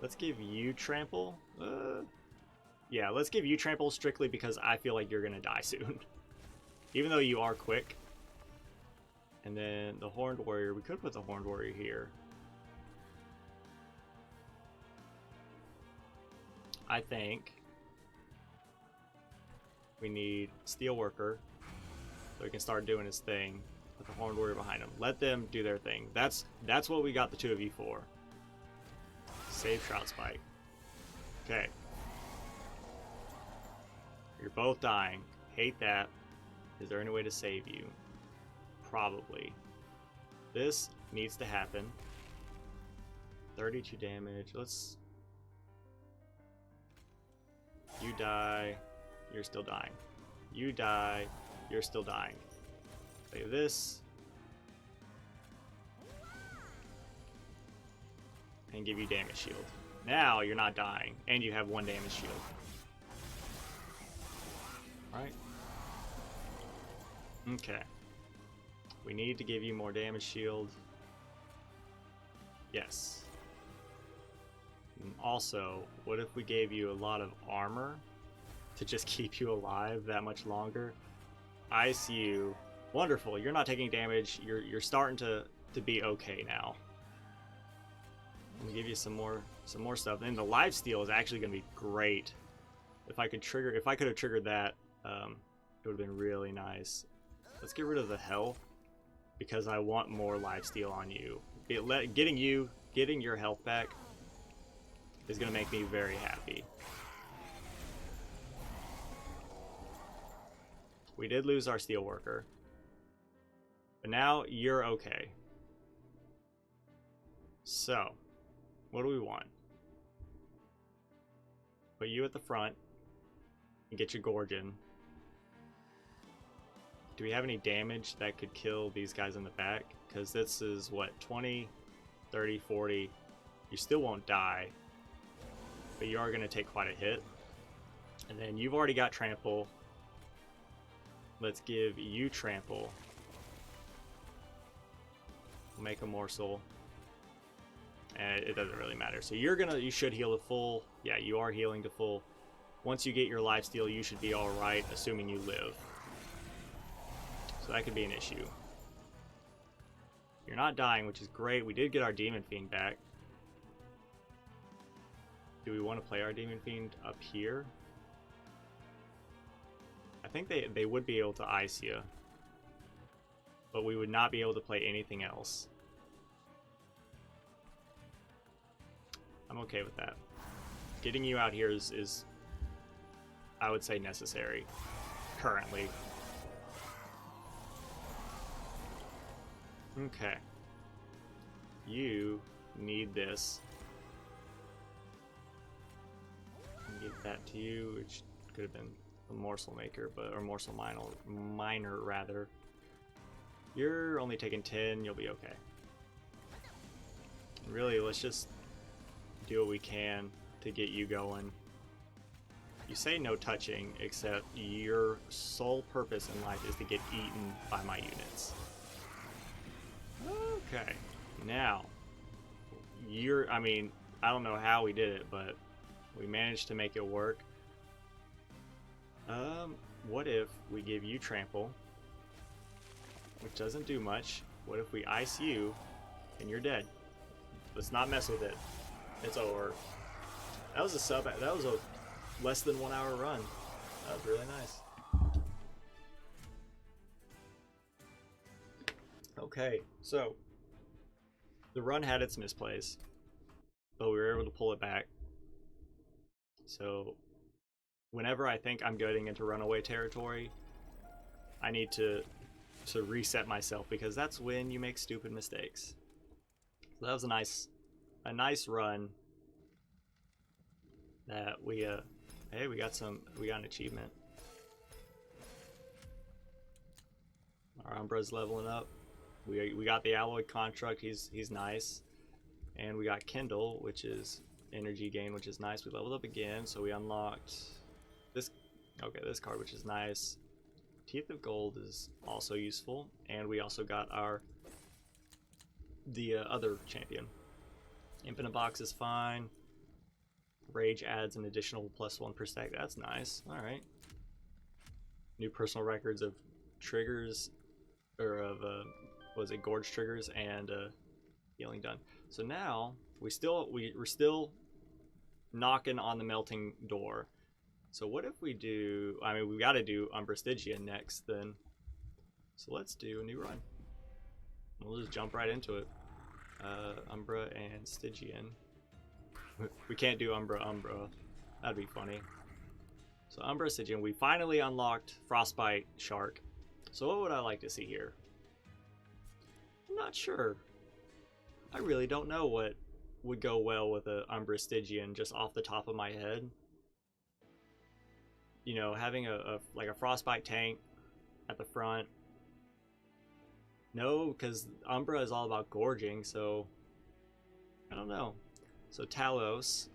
Let's give you Trample. Yeah, let's give you Trample strictly because I feel like you're going to die soon. Even though you are quick. And then the Horned Warrior. We could put the Horned Warrior here. I think we need Steelworker so he can start doing his thing with the Horned Warrior behind him. Let them do their thing. That's what we got the two of you for. Save Shroud Spike. Okay. You're both dying. Hate that. Is there any way to save you? Probably. This needs to happen. 32 damage. Let's... You die. You're still dying. You die. You're still dying. Save this. And give you damage shield. Now you're not dying. And you have 1 damage shield. Alright. Okay. We need to give you more damage shield. Yes. And also, what if we gave you a lot of armor to just keep you alive that much longer? Ice you. Wonderful. You're not taking damage. You're starting to be okay now. Let me give you some more stuff. And the lifesteal is actually going to be great. If I could have triggered that, it would have been really nice. Let's get rid of the health because I want more lifesteal on you. Getting your health back is going to make me very happy. We did lose our Steelworker, but now you're okay. So, what do we want? Put you at the front and get your Gorgon. Do we have any damage that could kill these guys in the back? Because this is what, 20, 30, 40. You still won't die, but you are going to take quite a hit. And then you've already got Trample. Let's give you Trample. Make a morsel. And it doesn't really matter. So you should heal to full. Yeah, you are healing to full. Once you get your lifesteal, you should be alright, assuming you live. So that could be an issue. You're not dying, which is great. We did get our Demon Fiend back. Do we want to play our Demon Fiend up here? I think they would be able to ice you. But we would not be able to play anything else. I'm okay with that. Getting you out here is I would say, necessary currently. Okay. You need this. Give that to you, which could have been a morsel maker, or morsel miner rather. You're only taking 10, you'll be okay. Really, let's just do what we can to get you going. You say no touching, except your sole purpose in life is to get eaten by my units. Okay, now, I mean, I don't know how we did it, but we managed to make it work. What if we give you trample, which doesn't do much? What if we ice you, and you're dead? Let's not mess with it. It's over. That was a less than 1 hour run. That was really nice. Okay, so the run had its misplays, but we were able to pull it back. So whenever I think I'm getting into runaway territory, I need to reset myself, because that's when you make stupid mistakes. So that was a nice run that we hey, we got an achievement. Our Umbra's leveling up. We got the alloy construct, he's nice. And we got Kindle, which is energy gain, which is nice. We leveled up again, so we unlocked this card, which is nice. Teeth of Gold is also useful, and we also got the other champion. Infinite Box is fine. Rage adds an additional +1 per stack. That's nice. All right. New personal records of triggers, or of was it Gorge triggers and healing done. So now we're still knocking on the melting door. So what if we do? I mean, we got to do Umbra Stygian next, then. So let's do a new run. We'll just jump right into it. Umbra and Stygian. We can't do Umbra. That'd be funny. So Umbra Stygian. We finally unlocked Frostbite Shark. So what would I like to see here? I'm not sure. I really don't know what would go well with a Umbra Stygian just off the top of my head. You know, having like a Frostbite tank at the front. No, because Umbra is all about gorging, so I don't know. So Talos,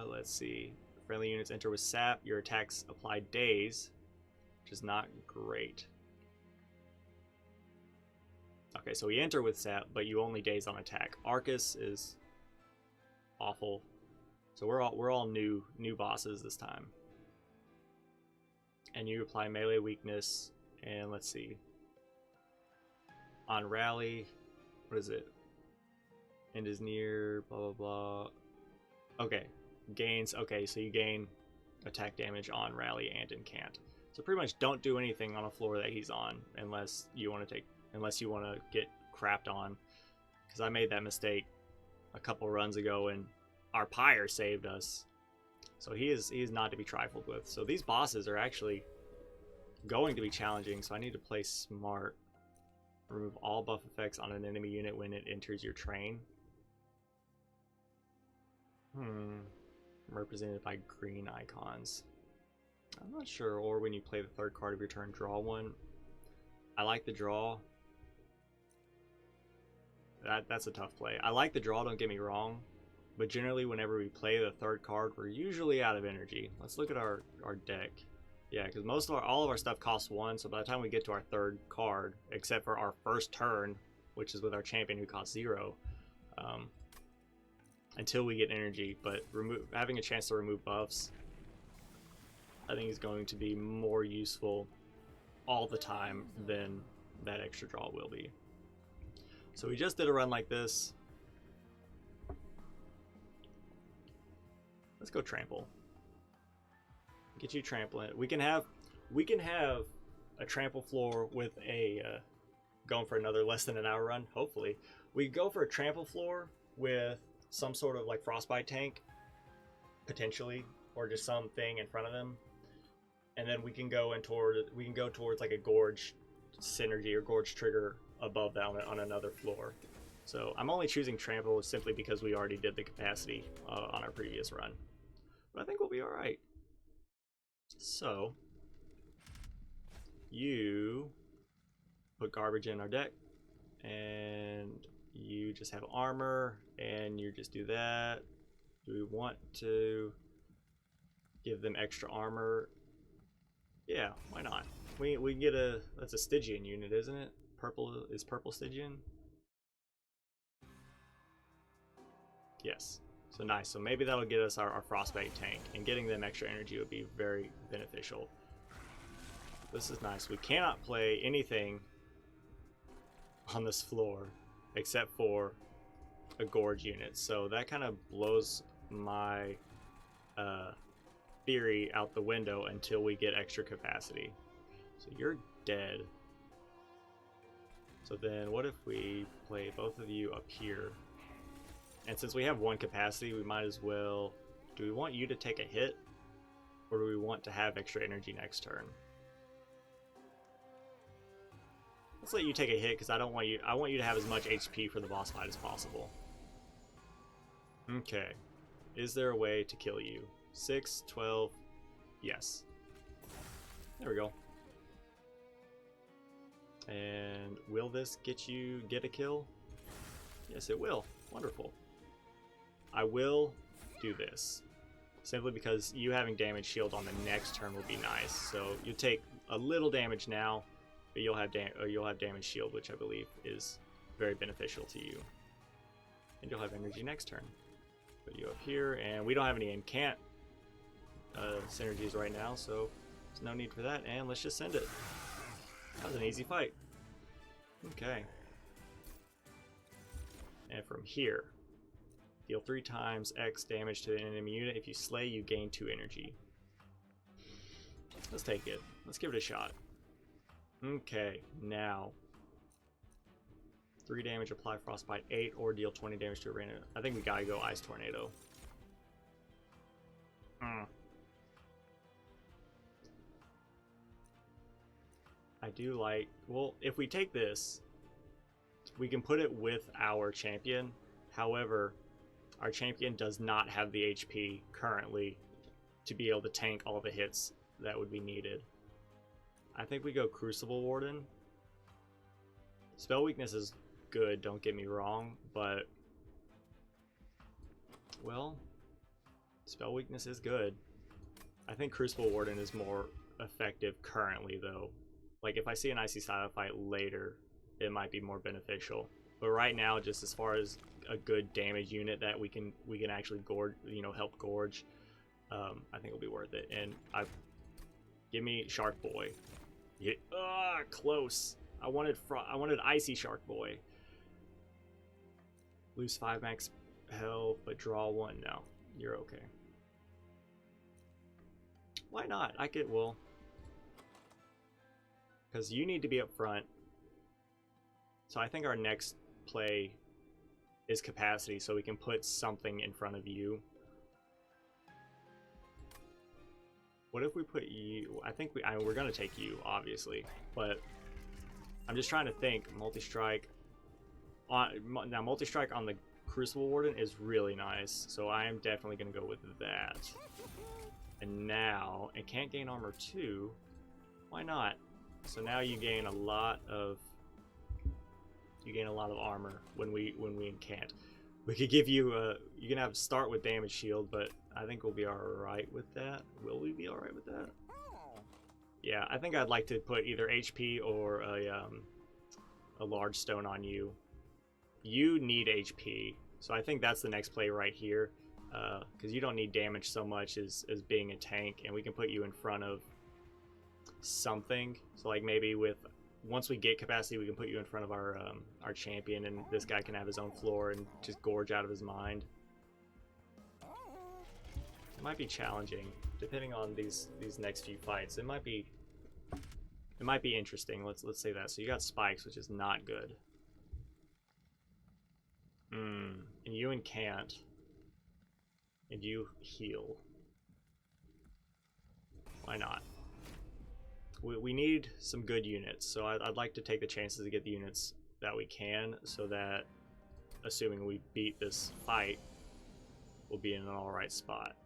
let's see. Friendly units enter with sap. Your attacks apply daze, which is not great. Okay, so we enter with sap, but you only daze on attack. Arcus is awful. So we're all new bosses this time. And you apply melee weakness, and let's see. On rally, what is it? End is near, blah blah blah. Okay, gains. Okay, so you gain attack damage on rally and in cant. So pretty much don't do anything on a floor that he's on unless you want to get crapped on. Because I made that mistake a couple runs ago, and our pyre saved us. So he is not to be trifled with. So these bosses are actually going to be challenging. So I need to play smart. Remove all buff effects on an enemy unit when it enters your train. Represented by green icons. I'm not sure. Or when you play the third card of your turn, draw one. I like the draw. That's a tough play. I like the draw, don't get me wrong. But generally, whenever we play the third card, we're usually out of energy. Let's look at our deck. Yeah, because all of our stuff costs 1, so by the time we get to our third card, except for our first turn, which is with our champion who costs 0, until we get energy. But having a chance to remove buffs, I think is going to be more useful all the time than that extra draw will be. So we just did a run like this. Let's go trample. Get you trampling. We can have a trample floor with a going for another less than an hour run. Hopefully, we go for a trample floor with some sort of like frostbite tank, potentially, or just something in front of them, and then we can go towards like a gorge synergy or gorge trigger above that on another floor. So I'm only choosing trample simply because we already did the capacity on our previous run, but I think we'll be all right. So you put garbage in our deck, and you just have armor, and you just do that. Do we want to give them extra armor? Yeah, why not? We get that's a Stygian unit, isn't it? Purple Stygian? Yes. So nice. So maybe that'll get us our frostbite tank, and getting them extra energy would be very beneficial. This is nice. We cannot play anything on this floor except for a gorge unit, so that kind of blows my theory out the window until we get extra capacity. So you're dead. So then what if we play both of you up here? And since we have one capacity, we might as well... Do we want you to take a hit? Or do we want to have extra energy next turn? Let's let you take a hit because I want you to have as much HP for the boss fight as possible. Okay. Is there a way to kill you? 6, 12, yes. There we go. And will this get a kill? Yes, it will. Wonderful. I will do this. Simply because you having damage shield on the next turn will be nice. So you take a little damage now, but you'll have damage shield, which I believe is very beneficial to you. And you'll have energy next turn. Put you up here, and we don't have any incant synergies right now, so there's no need for that. And let's just send it. That was an easy fight. Okay. And from here, deal 3 times X damage to an enemy unit. If you slay, you gain 2 energy. Let's take it. Let's give it a shot. Okay, now 3 damage, apply frostbite 8, or deal 20 damage to a random. I think we gotta go ice tornado. I do like, well, if we take this, we can put it with our champion. However, our champion does not have the HP currently to be able to tank all the hits that would be needed. I think we go Crucible Warden. Spell weakness is good, don't get me wrong, but, well, spell weakness is good. I think Crucible Warden is more effective currently, though. Like, if I see an Icy Side fight later, it might be more beneficial. But right now, just as far as a good damage unit that we can actually gorge, help gorge, I think it'll be worth it. And give me Shark Boy. Yeah, close. I wanted Icy Shark Boy. Lose 5 max health, but draw 1. No, you're okay. Why not? Well, because you need to be up front. So I think our next play is capacity, so we can put something in front of you. What if we put you? I think we're gonna take you, obviously, but I'm just trying to think. Multi-strike. Now, multi-strike on the Crucible Warden is really nice, so I am definitely gonna go with that. And now, it can't gain armor 2. Why not? So now you gain a lot of armor when we incant. We could give you you can have start with damage shield, but I think we'll be alright with that. Will we be alright with that? Yeah, I think I'd like to put either HP or a large stone on you. You need HP, so I think that's the next play right here, because you don't need damage so much as being a tank, and we can put you in front of something. So like maybe once we get capacity, we can put you in front of our champion, and this guy can have his own floor and just gorge out of his mind. It might be challenging, depending on these next few fights. It might be interesting. Let's say that. So you got spikes, which is not good. And you incant, and you heal. Why not? We need some good units, so I'd like to take the chances to get the units that we can, so that, assuming we beat this fight, we'll be in an alright spot.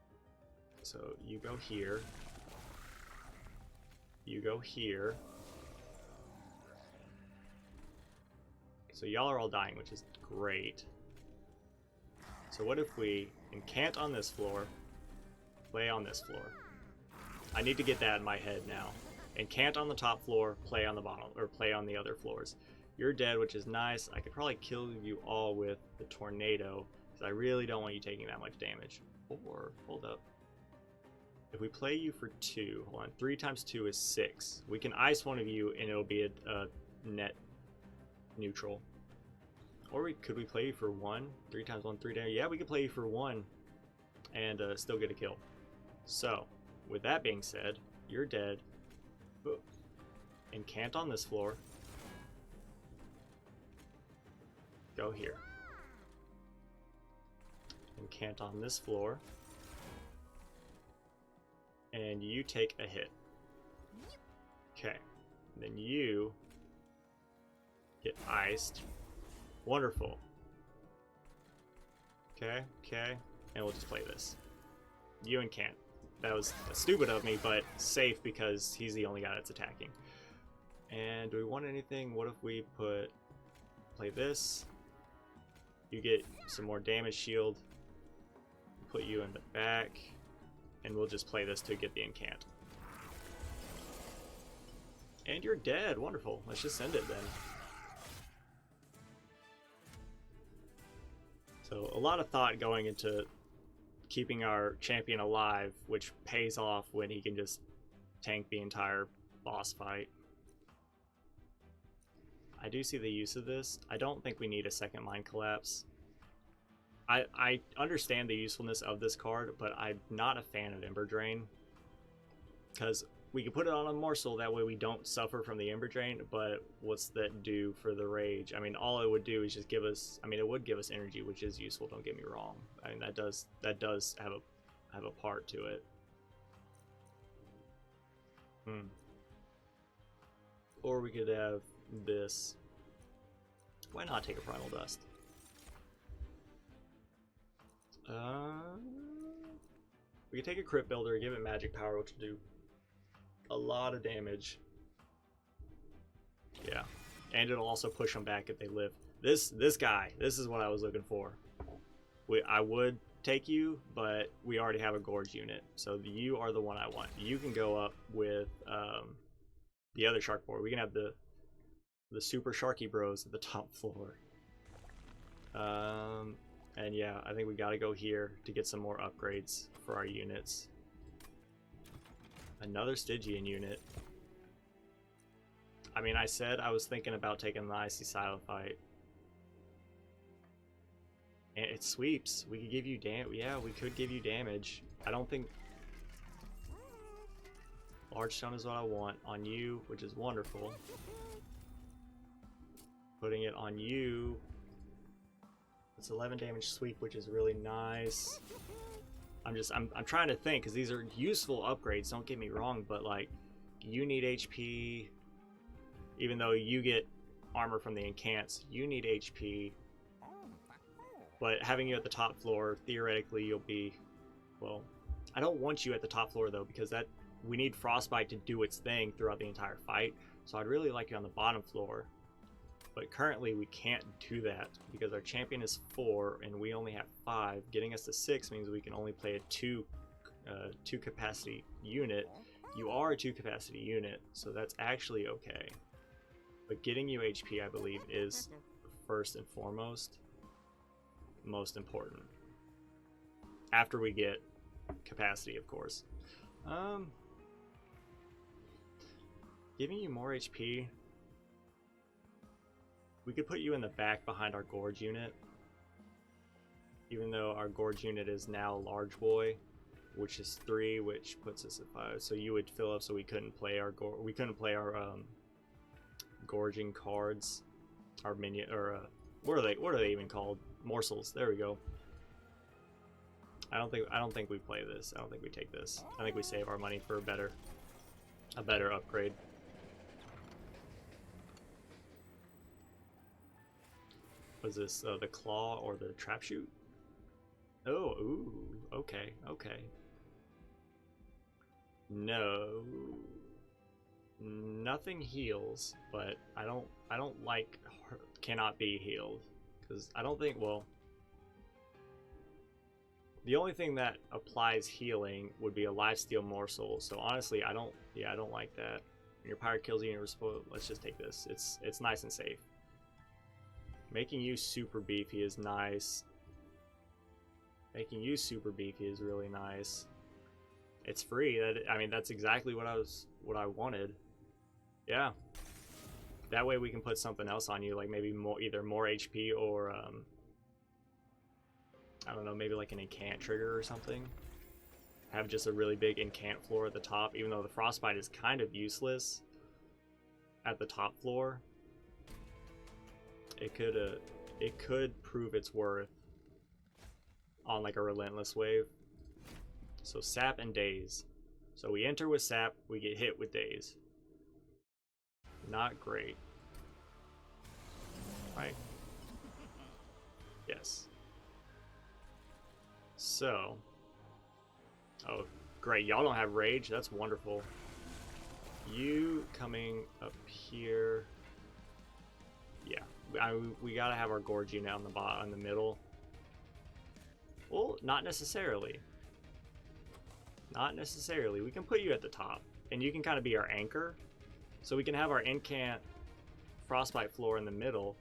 So you go here. You go here. So y'all are all dying, which is great. So what if we incant on this floor, play on this floor? I need to get that in my head now. Incant on the top floor, play on the bottom, or play on the other floors. You're dead, which is nice. I could probably kill you all with the tornado, because I really don't want you taking that much damage. Or, hold up. if we play you for 2, hold on, 3 times 2 is 6. We can ice one of you and it'll be a net neutral. Or could we play you for 1? 3 times 1, 3 damage. Yeah, we could play you for 1 and still get a kill. So, with that being said, you're dead. Incant on this floor. Go here. Incant on this floor. And you take a hit. Okay. Then you get iced. Wonderful. Okay, okay. And we'll just play this. You incant. That was stupid of me, but safe because he's the only guy that's attacking. And do we want anything? What if we play this? You get some more damage shield. Put you in the back. And we'll just play this to get the incant. And you're dead. Wonderful. Let's just send it then. So a lot of thought going into keeping our champion alive, which pays off when he can just tank the entire boss fight. I do see the use of this. I don't think we need a second Mind Collapse. I understand the usefulness of this card, but I'm not a fan of Ember Drain. Because we can put it on a morsel, that way we don't suffer from the Ember Drain, but what's that do for the rage? I mean, all it would do is just give us, I mean, it would give us energy, which is useful, don't get me wrong. I mean, that does have a part to it. Or we could have this. Why not take a Primal Dust? We could take a Crypt Builder, give it magic power, which will do a lot of damage. Yeah, and it'll also push them back if they live. This guy, this is what I was looking for. I would take you, but we already have a Gorge unit, so you are the one I want. You can go up with the other Shark board. We can have the Super Sharky Bros at the top floor. And yeah, I think we gotta go here to get some more upgrades for our units. Another Stygian unit. I mean, I said I was thinking about taking the Icy Silophyte. And it sweeps. We could give you yeah, we could give you damage. I don't think Large Stone is what I want on you, which is wonderful. Putting it on you. It's 11 damage sweep, which is really nice. I'm trying to think, because these are useful upgrades, don't get me wrong, but like, you need HP. Even though you get armor from the incants, you need HP. But having you at the top floor, theoretically you'll be, well, I don't want you at the top floor though, because we need Frostbite to do its thing throughout the entire fight. So I'd really like you on the bottom floor. But currently we can't do that because our champion is 4 and we only have 5. Getting us to 6 means we can only play a 2 capacity unit. You are a 2 capacity unit, so that's actually okay. But getting you HP, I believe, is first and foremost most important. After we get capacity, of course. Giving you more HP. We could put you in the back behind our Gorge unit, even though our Gorge unit is now Large Boy, which is 3, which puts us at 5. So you would fill up, so we couldn't play our gorging cards, our minion, or what are they even called? Morsels. There we go. I don't think we play this. I don't think we take this. I think we save our money for a better upgrade. Was this the claw or the trap shoot? Oh, ooh, okay, okay. No, nothing heals, but I don't like cannot be healed, because I don't think, well, the only thing that applies healing would be a lifesteal morsel. So honestly, I don't like that. When your pirate kills you and you're supposed, let's just take this. It's nice and safe. Making you super beefy is nice. Making you super beefy is really nice. It's free. I mean, that's exactly what I wanted. Yeah. That way we can put something else on you, like maybe either more HP or I don't know, maybe like an incant trigger or something. Have just a really big incant floor at the top, even though the frostbite is kind of useless at the top floor. It could prove its worth on like a relentless wave. So sap and daze. So we enter with sap, we get hit with daze. Not great. Right? Yes. So, oh, great. Y'all don't have rage. That's wonderful. You coming up here. Yeah, we gotta have our Gorge unit on the bottom, in the middle. Well, not necessarily. Not necessarily. We can put you at the top, and you can kind of be our anchor. So we can have our incant frostbite floor in the middle.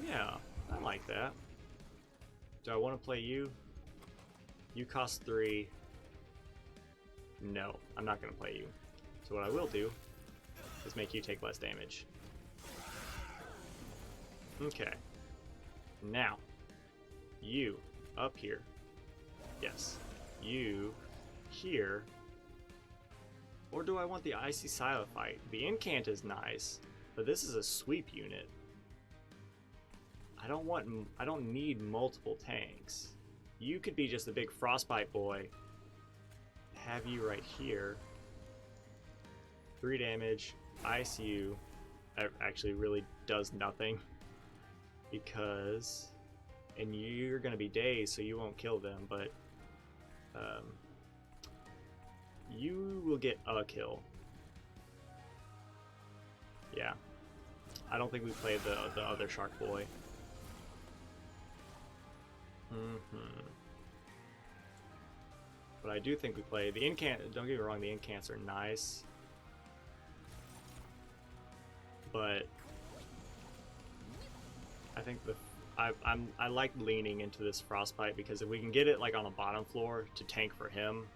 Yeah, I like that. Do I want to play you? You cost 3. No, I'm not going to play you. So what I will do is make you take less damage. Okay. Now, you up here. Yes. You here. Or do I want the Icy Silophyte? The incant is nice, but this is a sweep unit. I don't need multiple tanks. You could be just a big frostbite boy. Have you right here. 3 damage. Ice you. That actually really does nothing. Because... And you're gonna be dazed, so you won't kill them, but... you will get a kill. Yeah. I don't think we played the other Shark Boy. But I do think we play the incant. Don't get me wrong, the incants are nice, but I think I like leaning into this frostbite because if we can get it like on the bottom floor to tank for him,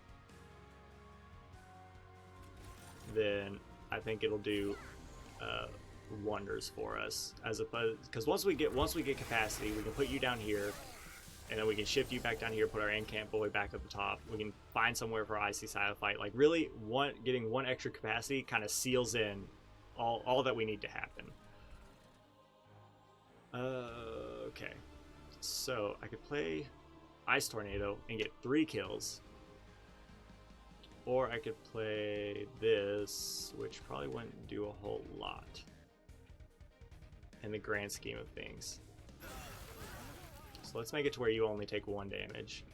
then I think it'll do wonders for us. As opposed, because once we get capacity, we can put you down here. And then we can shift you back down here, put our incant boy back at the top. We can find somewhere for Icy Silophyte. Like really, getting one extra capacity kind of seals in all that we need to happen. Okay. So I could play Ice Tornado and get 3 kills. Or I could play this, which probably wouldn't do a whole lot in the grand scheme of things. So let's make it to where you only take 1 damage.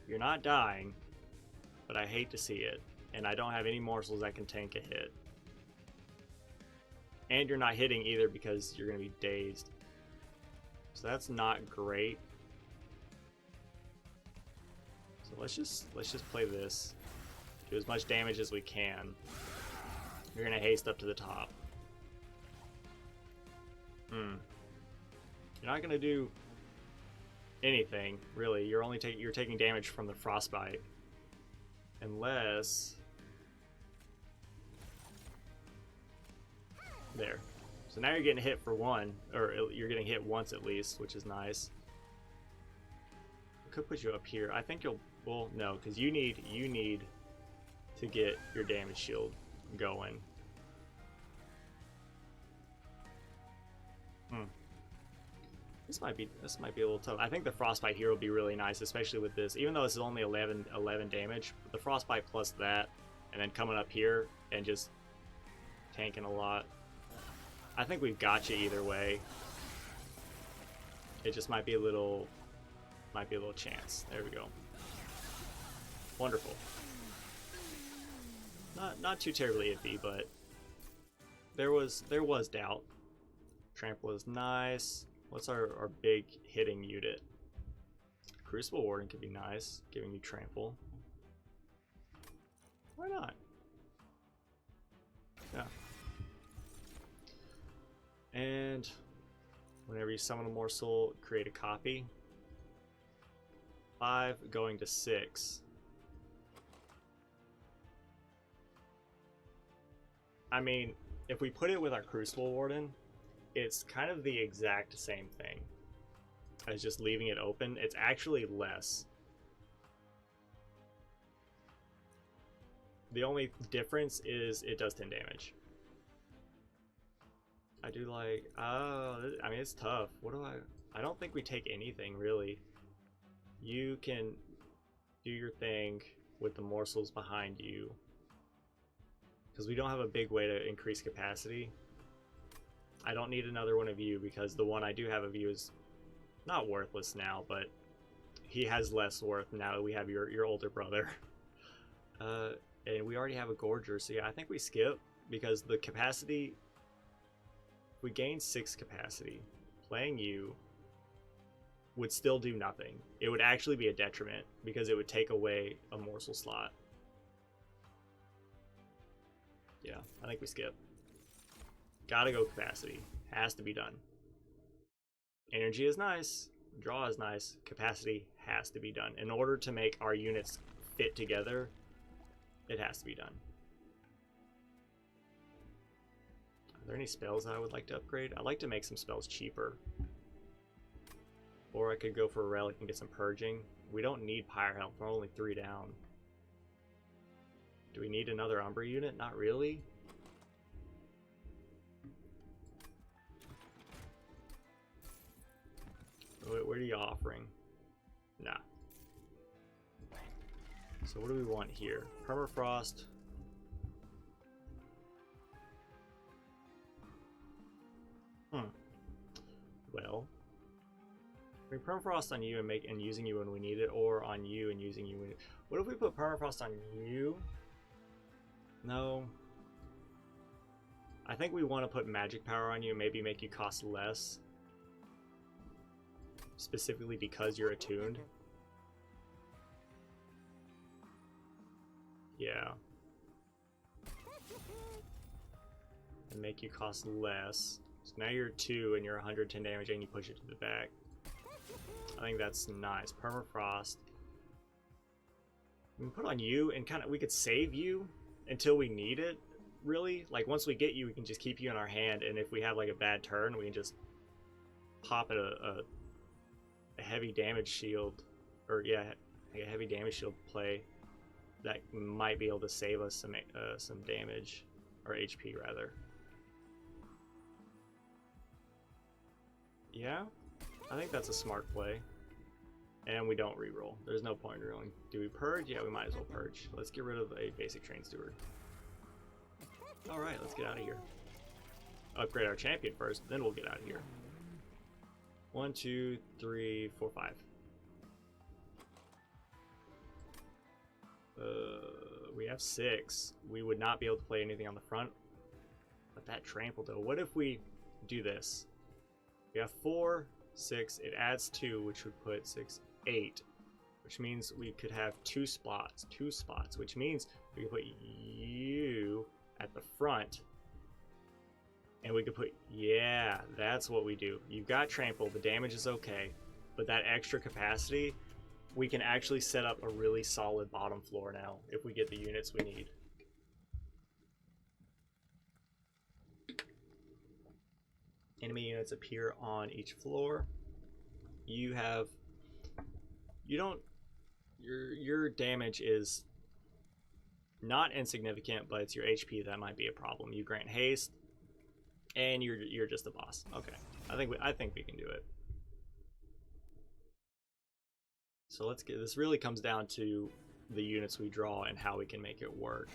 You're not dying, but I hate to see it. And I don't have any morsels that can tank a hit. And you're not hitting either because you're going to be dazed. So that's not great. So let's just play this. Do as much damage as we can. You're going to haste up to the top. You're not gonna do anything really. You're taking damage from the frostbite, unless there. So now you're getting hit for 1, or you're getting hit once at least, which is nice. I could put you up here. I think you'll. Well, no, because you need to get your damage shield going. This might be a little tough. I think the frostbite here will be really nice, especially with this. Even though this is only 11 damage, the frostbite plus that, and then coming up here and just tanking a lot. I think we've got you either way. It just might be a little chance. There we go. Wonderful. Not too terribly iffy, but there was doubt. Trample is nice. What's our big hitting unit? Crucible Warden could be nice, giving you trample. Why not? Yeah. And whenever you summon a morsel, create a copy. 5 going to 6. I mean, if we put it with our Crucible Warden, it's kind of the exact same thing as just leaving it open. It's actually less. The only difference is it does 10 damage. I do like, I mean, it's tough. What do I don't think we take anything, really. You can do your thing with the morsels behind you, because we don't have a big way to increase capacity. I don't need another one of you, because the one I do have of you is not worthless now, but he has less worth now that we have your older brother. And we already have a Gorger, so yeah, I think we skip, because the capacity, if we gain 6 capacity, playing you would still do nothing. It would actually be a detriment, because it would take away a morsel slot. Yeah, I think we skip. Gotta go capacity. Has to be done. Energy is nice. Draw is nice. Capacity has to be done. In order to make our units fit together, it has to be done. Are there any spells I would like to upgrade? I'd like to make some spells cheaper. Or I could go for a relic and get some purging. We don't need Pyre Health. We're only 3 down. Do we need another Umbra unit? Not really. What are you offering? Nah. So what do we want here? Permafrost. Well, I mean, permafrost on you and using you when we need it, or on you and using you when. What if we put permafrost on you? No. I think we want to put magic power on you and maybe make you cost less. Specifically because you're attuned. Yeah. And make you cost less. So now you're 2 and you're 110 damage and you push it to the back. I think that's nice. Permafrost. We can put on you and we could save you until we need it, really. Like once we get you, we can just keep you in our hand, and if we have like a bad turn, we can just pop a heavy damage shield, or yeah, a heavy damage shield play that might be able to save us some damage, or HP rather. Yeah, I think that's a smart play. And we don't reroll. There's no point in rerolling. Do we purge? Yeah, we might as well purge. Let's get rid of a basic train steward. Alright, let's get out of here. Upgrade our champion first, then we'll get out of here. 1, 2, 3, 4, 5. We have 6. We would not be able to play anything on the front. But that trample though. What if we do this? We have 4, 6. It adds 2, which would put 6, 8. Which means we could have 2 spots. 2 spots. Which means we could put you at the front. And we could put, yeah, that's what we do. You've got trample. The damage is okay. But that extra capacity, we can actually set up a really solid bottom floor now if we get the units we need. Enemy units appear on each floor. You don't, your damage is not insignificant, but it's your HP that might be a problem. You grant haste, and you're just a boss. Okay, I think we can do it. So let's get, this really comes down to the units we draw and how we can make it work.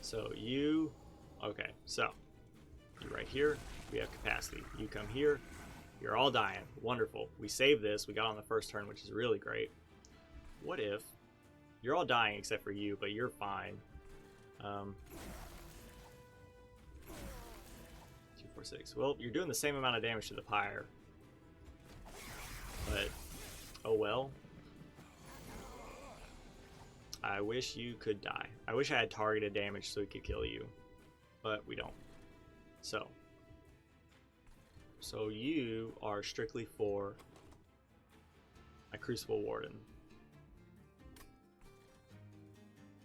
So you, okay, so you right here, we have capacity. You come here, you're all dying. Wonderful. We saved this. We got on the first turn, which is really great. What if you're all dying except for you, but you're fine? 2, 4, 6. Well, you're doing the same amount of damage to the pyre, but oh well. I wish you could die. I wish I had targeted damage so we could kill you, but we don't. So you are strictly for My Crucible Warden.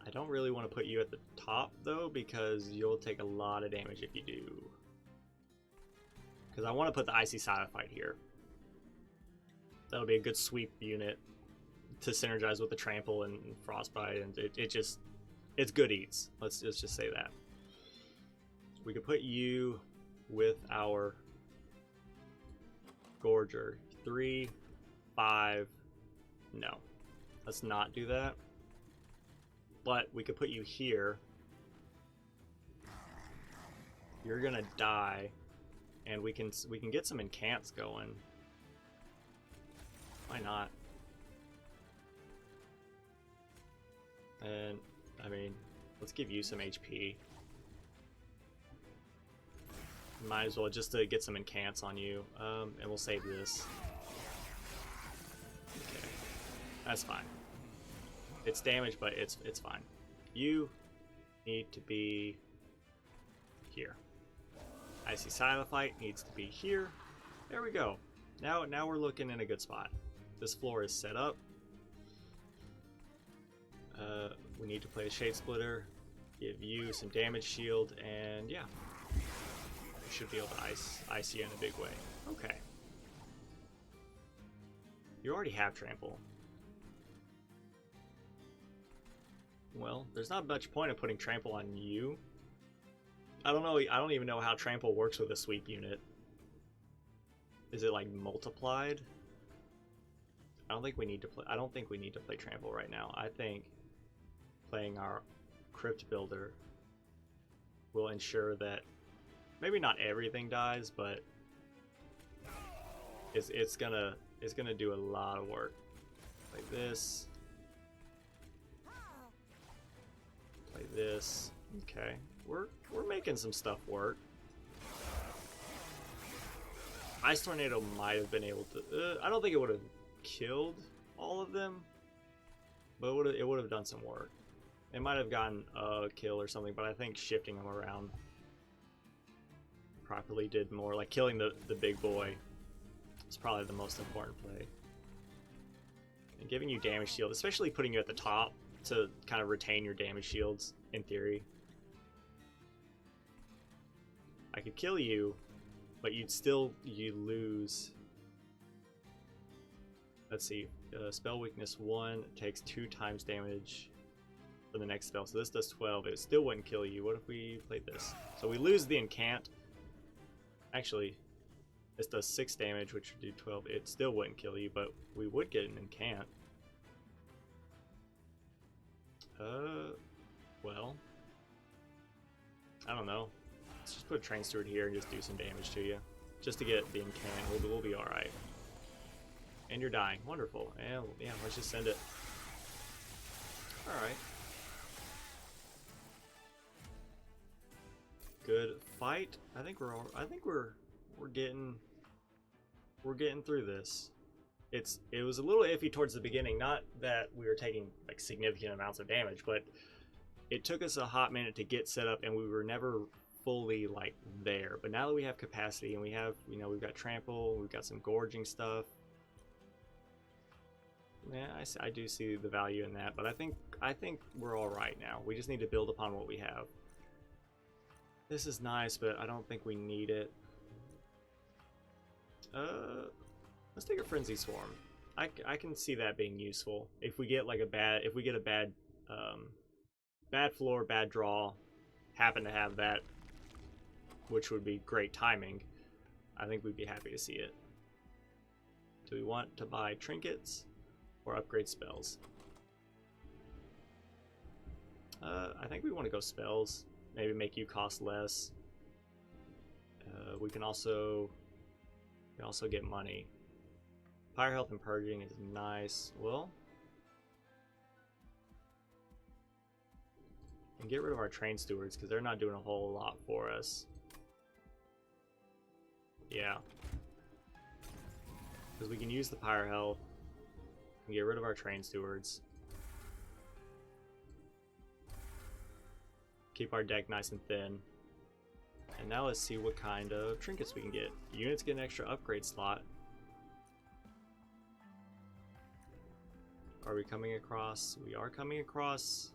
I don't really want to put you at the top though, because you'll take a lot of damage if you do. Because I want to put the Icy Silophyte here. That'll be a good sweep unit to synergize with the Trample and Frostbite, and it's good eats. Let's just say that. We could put you with our Gorger. 3, 5. No, let's not do that. But we could put you here. You're gonna die, and we can get some incants going. Why not? And I mean, let's give you some HP. Might as well, just to get some incants on you. And we'll save this. Okay, that's fine. It's damage, but it's fine. You need to be here. Icy Silophyte needs to be here. There we go. Now we're looking in a good spot. This floor is set up. We need to play a Shade Splitter, give you some damage shield, and yeah, we should be able to ice you in a big way. Okay. You already have Trample. Well, there's not much point of putting Trample on you. I don't know. I don't even know how Trample works with a sweep unit. Is it like multiplied? I don't think we need to play. I don't think we need to play Trample right now. I think playing our Crypt Builder will ensure that maybe not everything dies, but it's gonna do a lot of work. Like this. Play this. Okay, we're making some stuff work. Ice Tornado might have been able to. I don't think it would have killed all of them, but it would have done some work. It might have gotten a kill or something, but I think shifting them around properly did more. Like killing the big boy is probably the most important play. And giving you damage shield, especially putting you at the top to kind of retain your damage shields, in theory. I could kill you, but you lose. Let's see, spell weakness 1 takes 2 times damage for the next spell, so this does 12. It still wouldn't kill you. What if we played this? So we lose the incant. Actually, this does 6 damage, which would do 12. It still wouldn't kill you, but we would get an incant. Well, I don't know. Let's just put a Train Steward here and just do some damage to you, just to get the incant. We'll be all right. And you're dying. Wonderful. And yeah, let's just send it. All right. Good fight. I think we're getting through this. It was a little iffy towards the beginning. Not that we were taking like significant amounts of damage, but it took us a hot minute to get set up, and we were never fully like there. But now that we have capacity and we have, we've got Trample, we've got some gorging stuff. Yeah, I do see the value in that, but I think we're all right now. We just need to build upon what we have. This is nice, but I don't think we need it. Let's take a Frenzy Swarm. I can see that being useful if we get like a bad bad floor, bad draw, happen to have that, which would be great timing. I think we'd be happy to see it. Do we want to buy trinkets or upgrade spells? I think we want to go spells. Maybe make you cost less. We can also get money. Fire health and purging is nice. Well, and get rid of our Train Stewards because they're not doing a whole lot for us. Yeah, because we can use the Pyre health and get rid of our Train Stewards. Keep our deck nice and thin. And now let's see what kind of trinkets we can get. Units get an extra upgrade slot. Are we coming across? We are coming across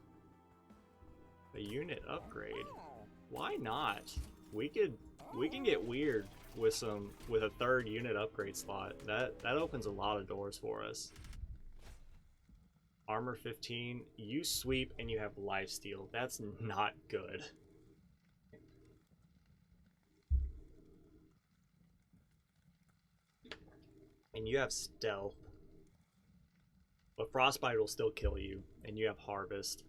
a unit upgrade. Why not? We can get weird with a third unit upgrade slot. That opens a lot of doors for us. Armor 15, you sweep and you have lifesteal. That's not good. And you have stealth. But frostbite will still kill you, and you have harvest.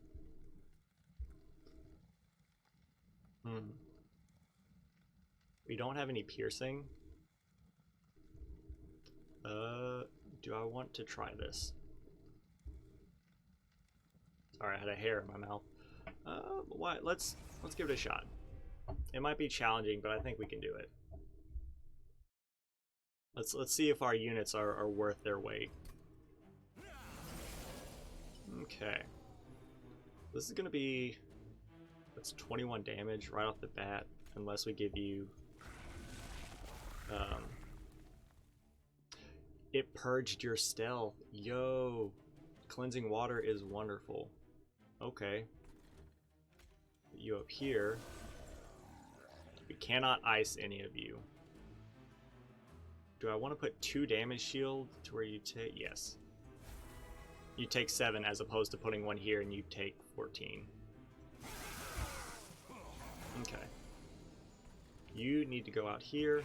We don't have any piercing. Do I want to try this? Sorry, I had a hair in my mouth. Why? Let's give it a shot. It might be challenging, but I think we can do it. Let's see if our units are worth their weight. Okay. This is gonna be, that's 21 damage right off the bat, unless we give you it purged your stealth. Yo, cleansing water is wonderful. Okay. Put you up here. We cannot ice any of you. Do I want to put 2 damage shield to where you take? Yes. You take 7 as opposed to putting 1 here and you take 14. Okay. You need to go out here.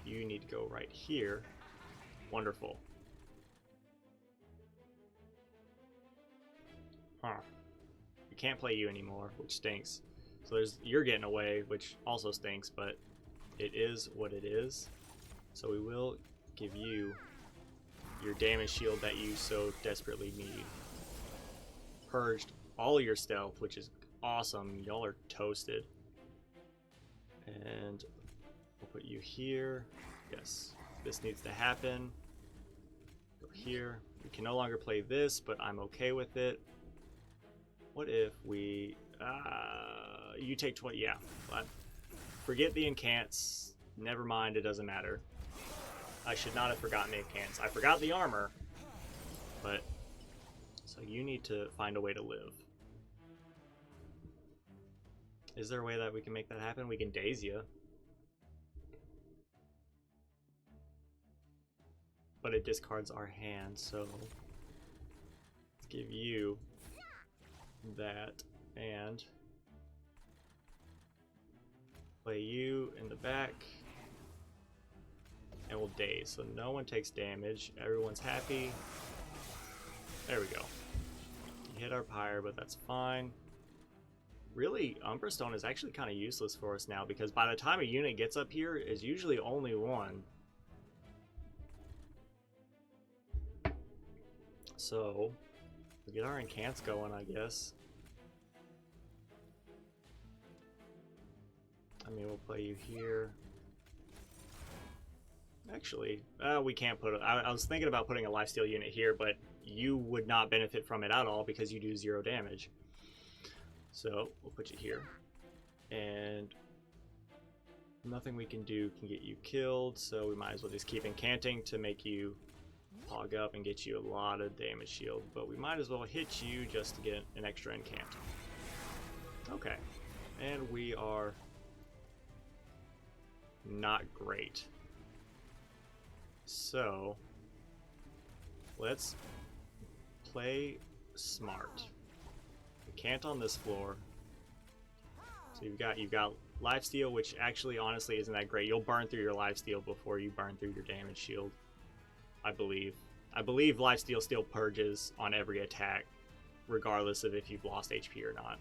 You need to go right here. Wonderful. Huh. We can't play you anymore, which stinks. So you're getting away, which also stinks, but it is what it is. So we will give you your damage shield that you so desperately need. Purged all your stealth, which is awesome. Y'all are toasted. And we'll put you here. Yes, this needs to happen. Go here. We can no longer play this, but I'm okay with it. What if we... you take 20... Yeah, but forget the incants. Never mind, it doesn't matter. I should not have forgotten the incants. I forgot the armor, but... So you need to find a way to live. Is there a way that we can make that happen? We can daze you. But it discards our hand, so... Let's give you that, and... play you in the back. And we'll daze, so no one takes damage. Everyone's happy. There we go. You hit our pyre, but that's fine. Really, Umbra Stone is actually kind of useless for us now, because by the time a unit gets up here, is usually only 1. So, we get our incants going, I guess. I mean, we'll play you here. Actually, we can't put... I was thinking about putting a lifesteal unit here, but you would not benefit from it at all because you do 0 damage. So, we'll put you here. And nothing we can do can get you killed, so we might as well just keep incanting to make you hog up and get you a lot of damage shield. But we might as well hit you just to get an extra incant. Okay. And we are not great. So, let's play smart. We can't on this floor. So you've got lifesteal, which actually honestly isn't that great. You'll burn through your lifesteal before you burn through your damage shield. I believe. I believe lifesteal still purges on every attack, regardless of if you've lost HP or not.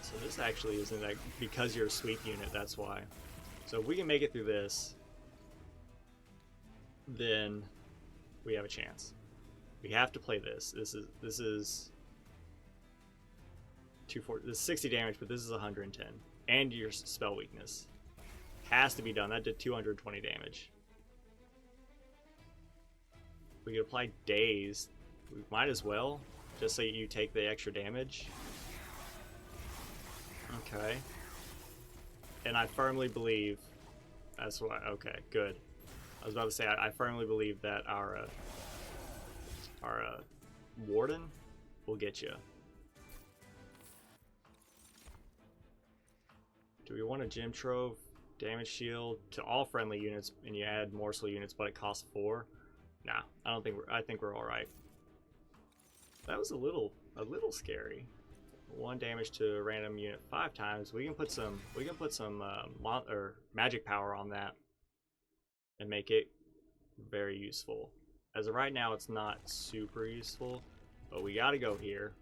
So this actually isn't that, because you're a sweep unit, that's why. So if we can make it through this, then we have a chance. We have to play this. This is 240. This is 60 damage, but this is 110, and your spell weakness has to be done. That did 220 damage. We could apply daze. We might as well, just so you take the extra damage. Okay. And I firmly believe that's why. Okay, good. I was about to say, I firmly believe that our Warden will get you. Do we want a Gem Trove? Damage shield to all friendly units, and you add morsel units, but it costs 4. Nah, I don't think I think we're all right. That was a little scary. 1 damage to a random unit 5 times. We can put some or magic power on that and make it very useful. As of right now, it's not super useful, but we got to go here.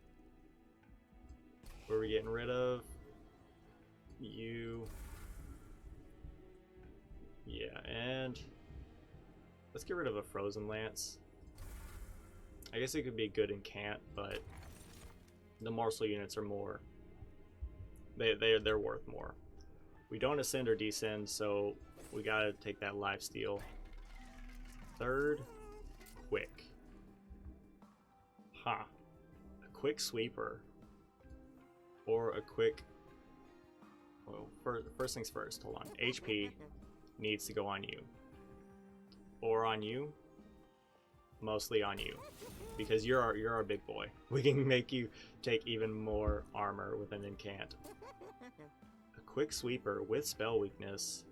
Where are we getting rid of? You. Yeah, and let's get rid of a Frozen Lance. I guess it could be good in Cant, but the morsel units are more. They're worth more. We don't ascend or descend, so we gotta take that life steal. 3rd, quick. Huh. A quick sweeper. Or a quick. Well, first things first. Hold on. HP needs to go on you. Or on you. Mostly on you. Because you're our big boy. We can make you take even more armor with an incant. A quick sweeper with spell weakness.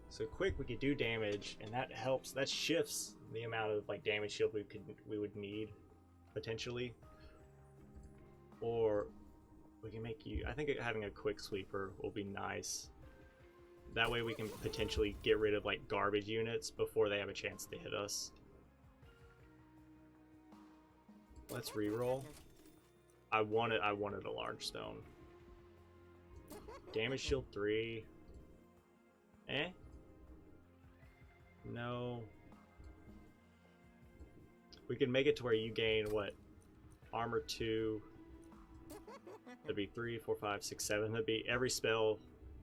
So quick, we could do damage, and that helps. That shifts the amount of like damage shield we would need potentially. Or we can make you. I think having a quick sweeper will be nice. That way we can potentially get rid of like garbage units before they have a chance to hit us. Let's reroll. I wanted a large stone. Damage shield 3. Eh? No. We can make it to where you gain what? Armor 2. That'd be 3, 4, 5, 6, 7. That'd be every spell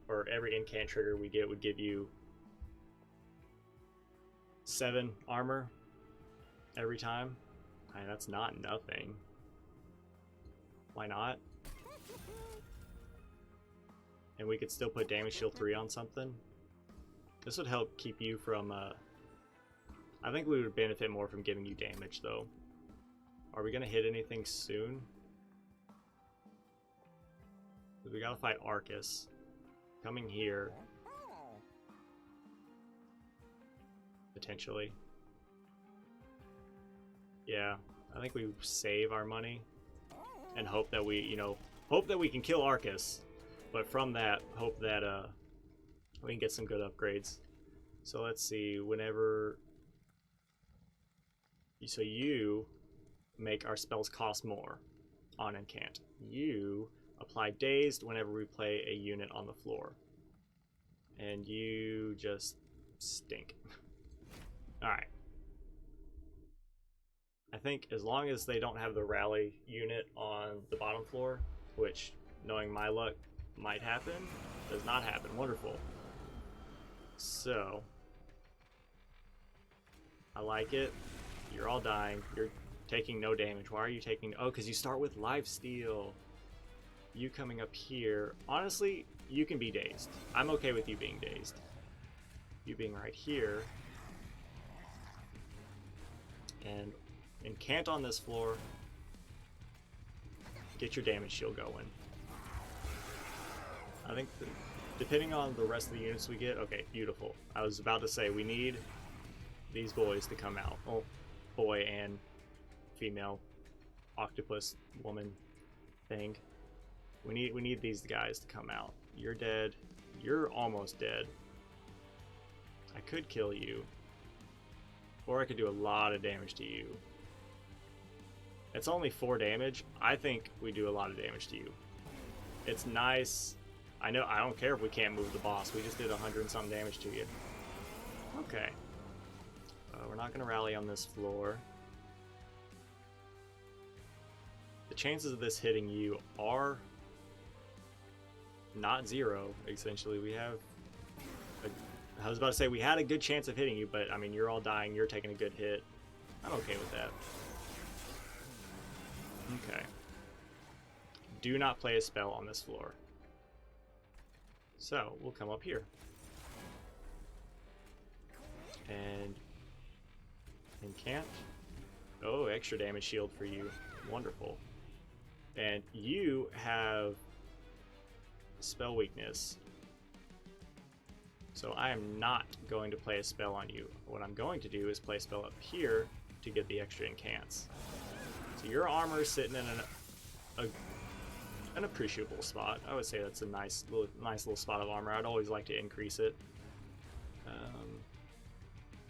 or every incant trigger we get would give you 7 armor every time. I mean, that's not nothing. Why not? And we could still put damage shield 3 on something. This would help keep you from I think we would benefit more from giving you damage though. Are we gonna hit anything soon? We gotta fight Arcus. Coming here. Potentially. Yeah, I think we save our money and hope that we, hope that we can kill Arcus. But from that, hope that we can get some good upgrades. So let's see, whenever... So you make our spells cost more on Incant. You apply Dazed whenever we play a unit on the floor. And you just stink. Alright. I think as long as they don't have the rally unit on the bottom floor, which, knowing my luck, might happen, does not happen. Wonderful. So, I like it. You're all dying. You're taking no damage. Why are you taking... Oh, because you start with lifesteal. You coming up here. Honestly, you can be dazed. I'm okay with you being dazed. You being right here. And incant on this floor. Get your damage shield going. I think depending on the rest of the units we get... Okay, beautiful. I was about to say, we need these boys to come out. Oh, boy and female octopus woman thing. We need these guys to come out. You're dead. You're almost dead. I could kill you. Or I could do a lot of damage to you. It's only 4 damage. I think we do a lot of damage to you. It's nice. I know, I don't care if we can't move the boss. We just did 100 and something damage to you. Okay. We're not going to rally on this floor. The chances of this hitting you are not 0, essentially. We have... I was about to say, we had a good chance of hitting you, but, I mean, you're all dying. You're taking a good hit. I'm okay with that. Okay. Do not play a spell on this floor. So we'll come up here. And can't. Oh, extra damage shield for you. Wonderful. And you have spell weakness. So I am not going to play a spell on you. What I'm going to do is play a spell up here to get the extra incants. So your armor is sitting in an appreciable spot. I would say that's a nice little spot of armor. I'd always like to increase it.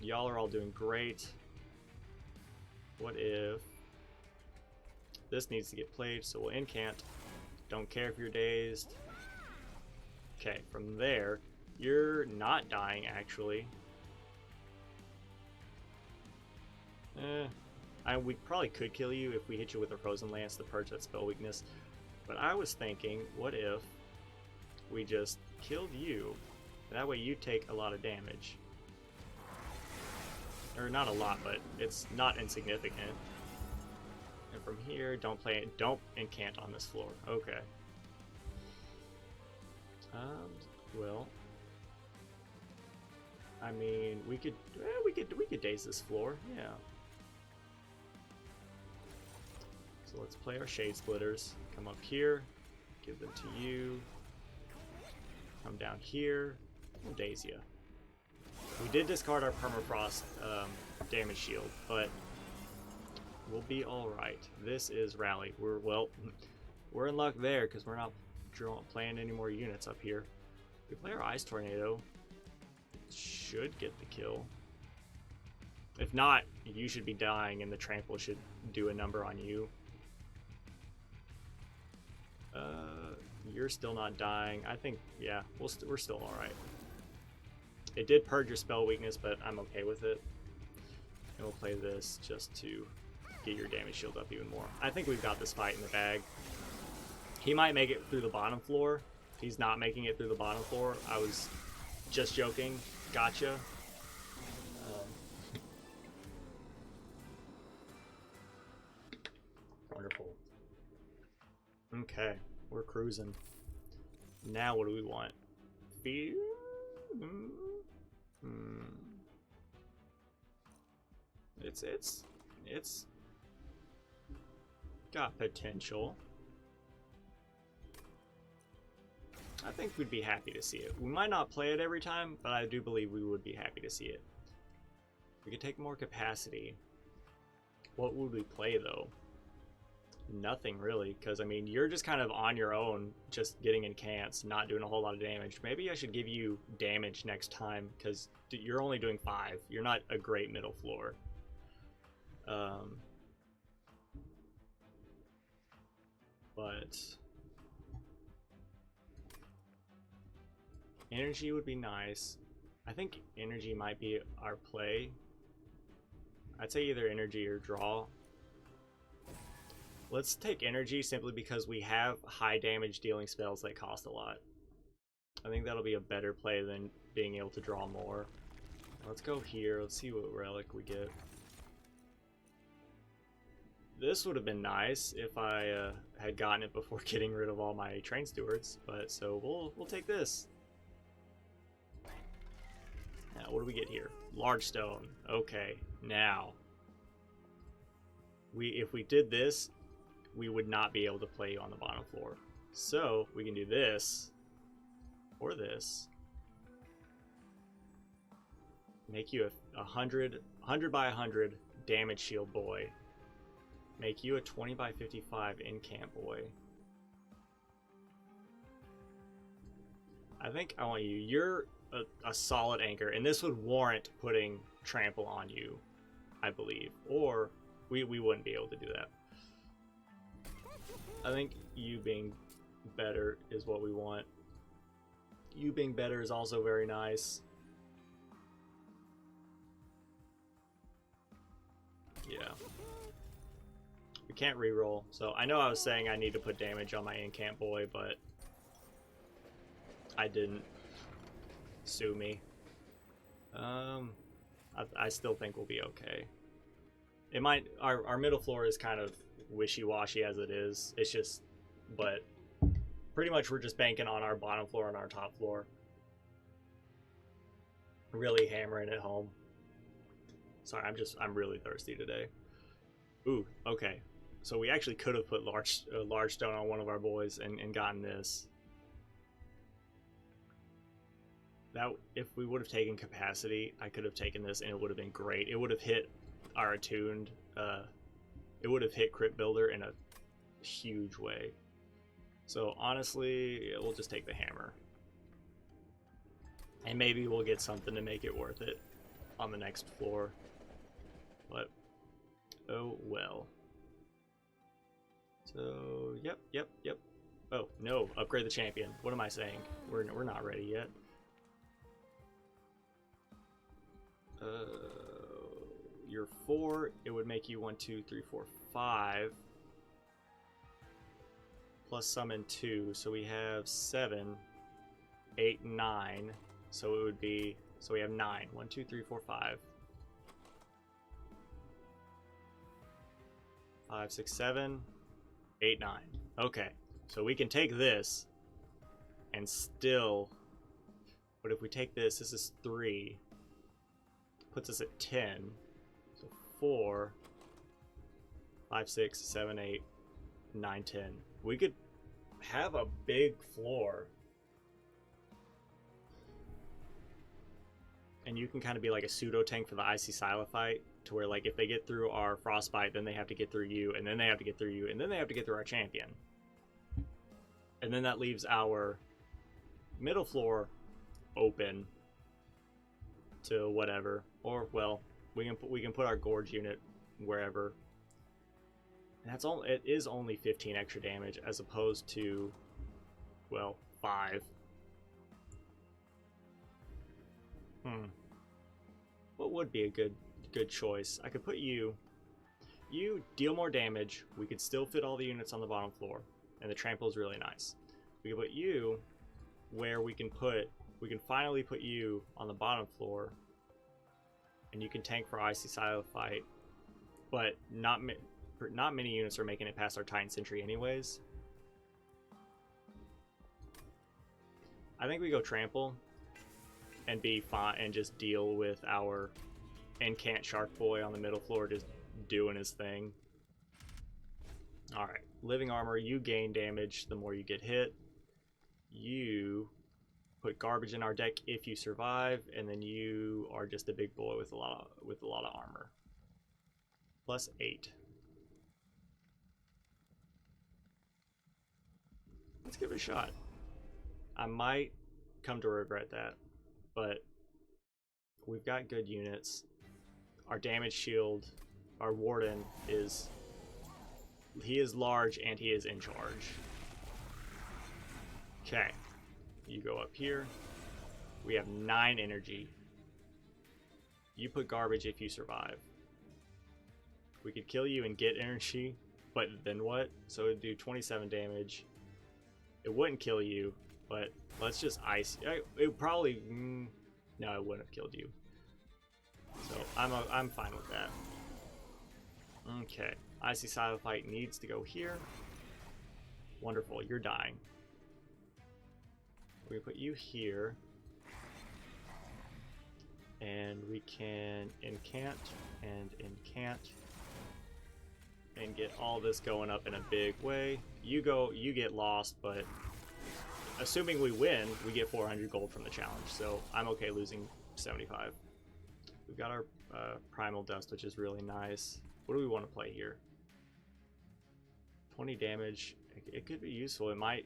Y'all are all doing great. What if this needs to get played? So we'll incant. Don't care if you're dazed. Okay, from there, you're not dying actually. We probably could kill you if we hit you with a frozen lance to purge that spell weakness. But I was thinking, what if we just killed you? That way you take a lot of damage. Or not a lot, but it's not insignificant. And from here, don't incant on this floor. Okay. Well, I mean, we could daze this floor, yeah. So let's play our Shade Splitters. Come up here, give them to you. Come down here, we'll daze you. We did discard our Permafrost damage shield, but we'll be all right. This is Rally. We're in luck there because we're not playing any more units up here. We play our Ice Tornado. Should get the kill. If not, you should be dying, and the Trample should do a number on you. You're still not dying. I think, yeah, we're still all right. It did purge your spell weakness, but I'm okay with it. And we'll play this just to get your damage shield up even more. I think we've got this fight in the bag. He might make it through the bottom floor. If he's not making it through the bottom floor, I was just joking. Gotcha. Wonderful. Okay, we're cruising. Now what do we want? Fear? It's got potential. I think we'd be happy to see it. We might not play it every time, but I do believe we would be happy to see it. We could take more capacity. What would we play though? Nothing really, because I mean you're just kind of on your own, just getting incants, not doing a whole lot of damage. Maybe I should give you damage next time, because you're only doing 5. You're not a great middle floor. But energy would be nice. I think energy might be our play. I'd say either energy or draw. Let's take energy simply because we have high damage dealing spells that cost a lot. I think that'll be a better play than being able to draw more. Let's go here. Let's see what relic we get. This would have been nice if I had gotten it before getting rid of all my train stewards, but so we'll take this. Now, what do we get here? Large stone. Okay, now if we did this, we would not be able to play you on the bottom floor. So we can do this or this. Make you a 100 by 100 damage shield boy. Make you a 20 by 55 incant boy. I think I want you. You're a solid anchor, and this would warrant putting trample on you, I believe. Or we wouldn't be able to do that. I think you being better is what we want. You being better is also very nice. Yeah. We can't reroll. So I know I was saying I need to put damage on my incant boy, but I didn't. Sue me. I still think we'll be okay. It might. Our middle floor is kind of wishy-washy as it is. It's just, but pretty much we're just banking on our bottom floor and our top floor. Really hammering it home. Sorry, I'm really thirsty today. Ooh, okay. So we actually could have put large stone on one of our boys and gotten this. That if we would have taken capacity, I could have taken this and it would have been great. It would have hit our attuned. It would have hit Crypt Builder in a huge way. So honestly, we'll just take the hammer. And maybe we'll get something to make it worth it on the next floor. But, oh well. So, yep. Oh, no, upgrade the champion. What am I saying? We're not ready yet. You're 4, it would make you 1, 2, 3, 4, 5. Plus summon 2, so we have 7, 8, 9. So it would be, so we have 9. 1, 2, 3, 4, 5. 5, 6, 7, 8, 9. Okay, so we can take this and still, but if we take this, this is 3. Puts us at 10. So 4, 5, 6, 7, 8, 9, 10. We could have a big floor. And you can kind of be like a pseudo tank for the Icy Silophyte, to where like if they get through our Frostbite, then they have to get through you, and then they have to get through you, and then they have to get through our champion. And then that leaves our middle floor open to whatever, or well, we can put our Gorge unit wherever. And that's all. It is only 15 extra damage as opposed to, well, 5. What would be a good choice? I could put you deal more damage. We could still fit all the units on the bottom floor, and the trample is really nice. We could put you where we can finally put you on the bottom floor, and you can tank for Icy Silophyte, but not many units are making it past our Titan Sentry anyways. I think we go trample and be fine and just deal with our Incant Shark Boy on the middle floor just doing his thing. Alright, living armor, you gain damage the more you get hit. You put garbage in our deck if you survive, and then you are just a big boy with a lot of armor. Plus 8. Let's give it a shot. I might come to regret that, but we've got good units. Our damage shield, our warden is large and he is in charge. Okay, you go up here. We have 9 energy. You put garbage if you survive. We could kill you and get energy, but then what? So it'd do 27 damage. It wouldn't kill you, but let's just ice. It probably no, it wouldn't have killed you. So I'm fine with that. Okay, Icy Silophyte needs to go here. Wonderful, you're dying. We put you here, and we can incant and get all this going up in a big way. You get lost, but assuming we win, we get 400 gold from the challenge, so I'm okay losing 75. We've got our Primal Dust, which is really nice. What do we want to play here? 20 damage. It could be useful. It might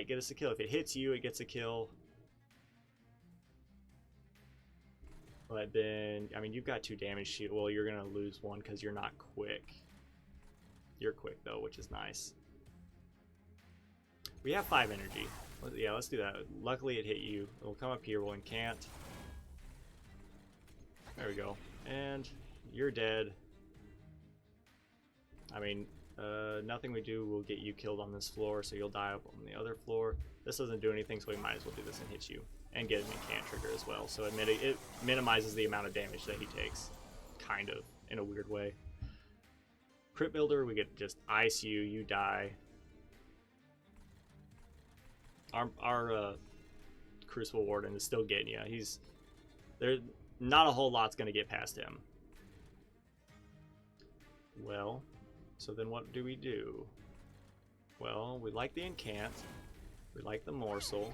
get us a kill. If it hits you, it gets a kill. But then, I mean, you've got 2 damage shield. Well, you're going to lose 1 because you're not quick. You're quick, though, which is nice. We have 5 energy. Yeah, let's do that. Luckily, it hit you. We'll come up here. We'll incant. There we go. And you're dead. I mean, nothing we do will get you killed on this floor, so you'll die up on the other floor. This doesn't do anything, so we might as well do this and hit you. And get an incant trigger as well, so it minimizes the amount of damage that he takes. Kind of, in a weird way. Crypt Builder, we get just ice you, you die. Our Crucible Warden is still getting you. He's there. Not a whole lot's gonna get past him. Well, so then what do we do? Well, we like the Incant. We like the Morsel.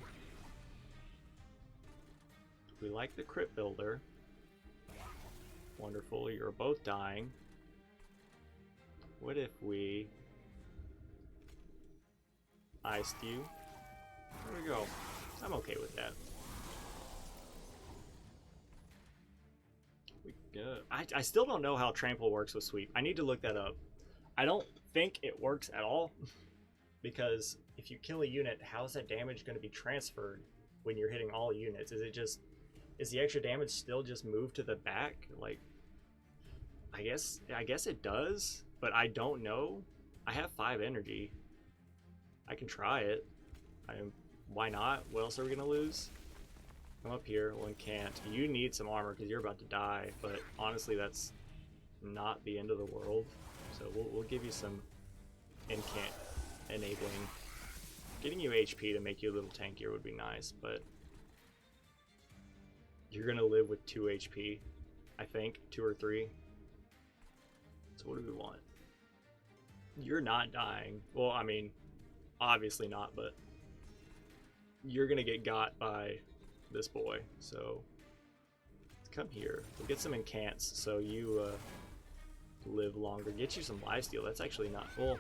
We like the Crypt Builder. Wonderful, you're both dying. What if we iced you? There we go. I'm okay with that. I still don't know how Trample works with Sweep. I need to look that up. I don't think it works at all. Because if you kill a unit, how's that damage going to be transferred when you're hitting all units? Is the extra damage still just moved to the back? Like, I guess it does, but I don't know. I have 5 energy. I can try it. Why not? What else are we gonna lose? Come up here. One can't. You need some armor because you're about to die, but honestly, that's not the end of the world. So we'll give you some incant enabling. Getting you HP to make you a little tankier would be nice, but you're gonna live with 2 HP, I think, 2 or 3. So what do we want? You're not dying. Well, I mean, obviously not, but you're gonna get got by this boy. So let's come here. We'll get some incants so you live longer. Get you some lifesteal. That's actually not, well,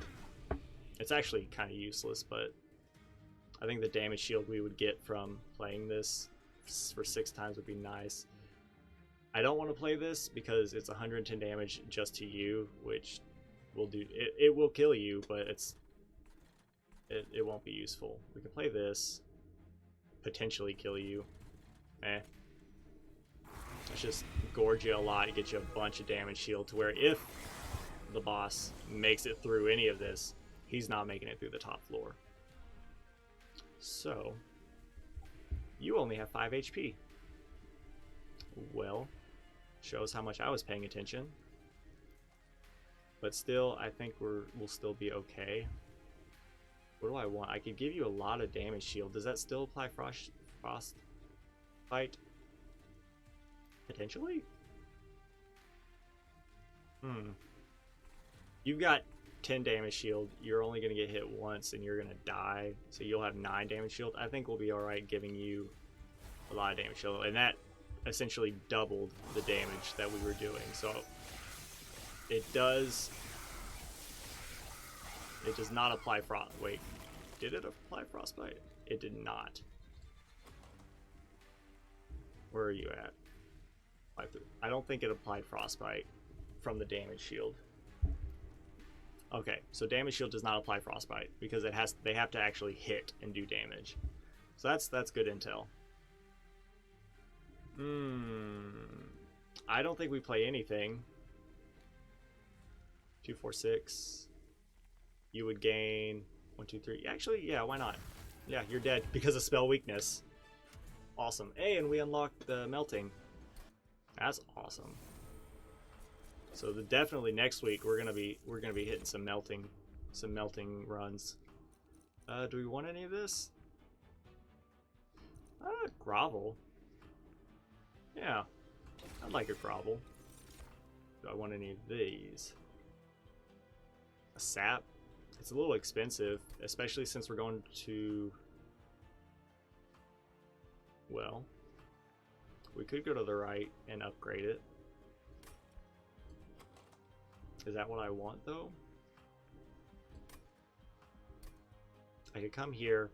it's actually kind of useless, but I think the damage shield we would get from playing this for 6 times would be nice. I don't want to play this because it's 110 damage just to you, which will do it will kill you, but it won't be useful. We can play this, potentially kill you. Let's just gorge you a lot, get you a bunch of damage shield to where if the boss makes it through any of this, he's not making it through the top floor. So you only have 5 HP. Well, shows how much I was paying attention. But still, I think we'll still be okay. What do I want? I could give you a lot of damage shield. Does that still apply frost fight? Potentially? You've got 10 damage shield. You're only going to get hit once and you're going to die. So you'll have 9 damage shield. I think we'll be alright giving you a lot of damage shield. And that essentially doubled the damage that we were doing. So it does not apply frost. Wait, did it apply frostbite? It did not. Where are you at? I don't think it applied frostbite from the damage shield. Okay, so damage shield does not apply frostbite because they have to actually hit and do damage. So that's good intel. I don't think we play anything. 2, 4, 6. You would gain 1, 2, 3. Actually, yeah, why not? Yeah, you're dead because of spell weakness. Awesome. Hey, and we unlocked the melting. That's awesome. So definitely next week we're gonna be hitting some melting runs. Do we want any of this? Grovel. Yeah, I'd like a grovel. Do I want any of these? A sap? It's a little expensive, especially since we're going to... Well, we could go to the right and upgrade it. Is that what I want, though? I could come here.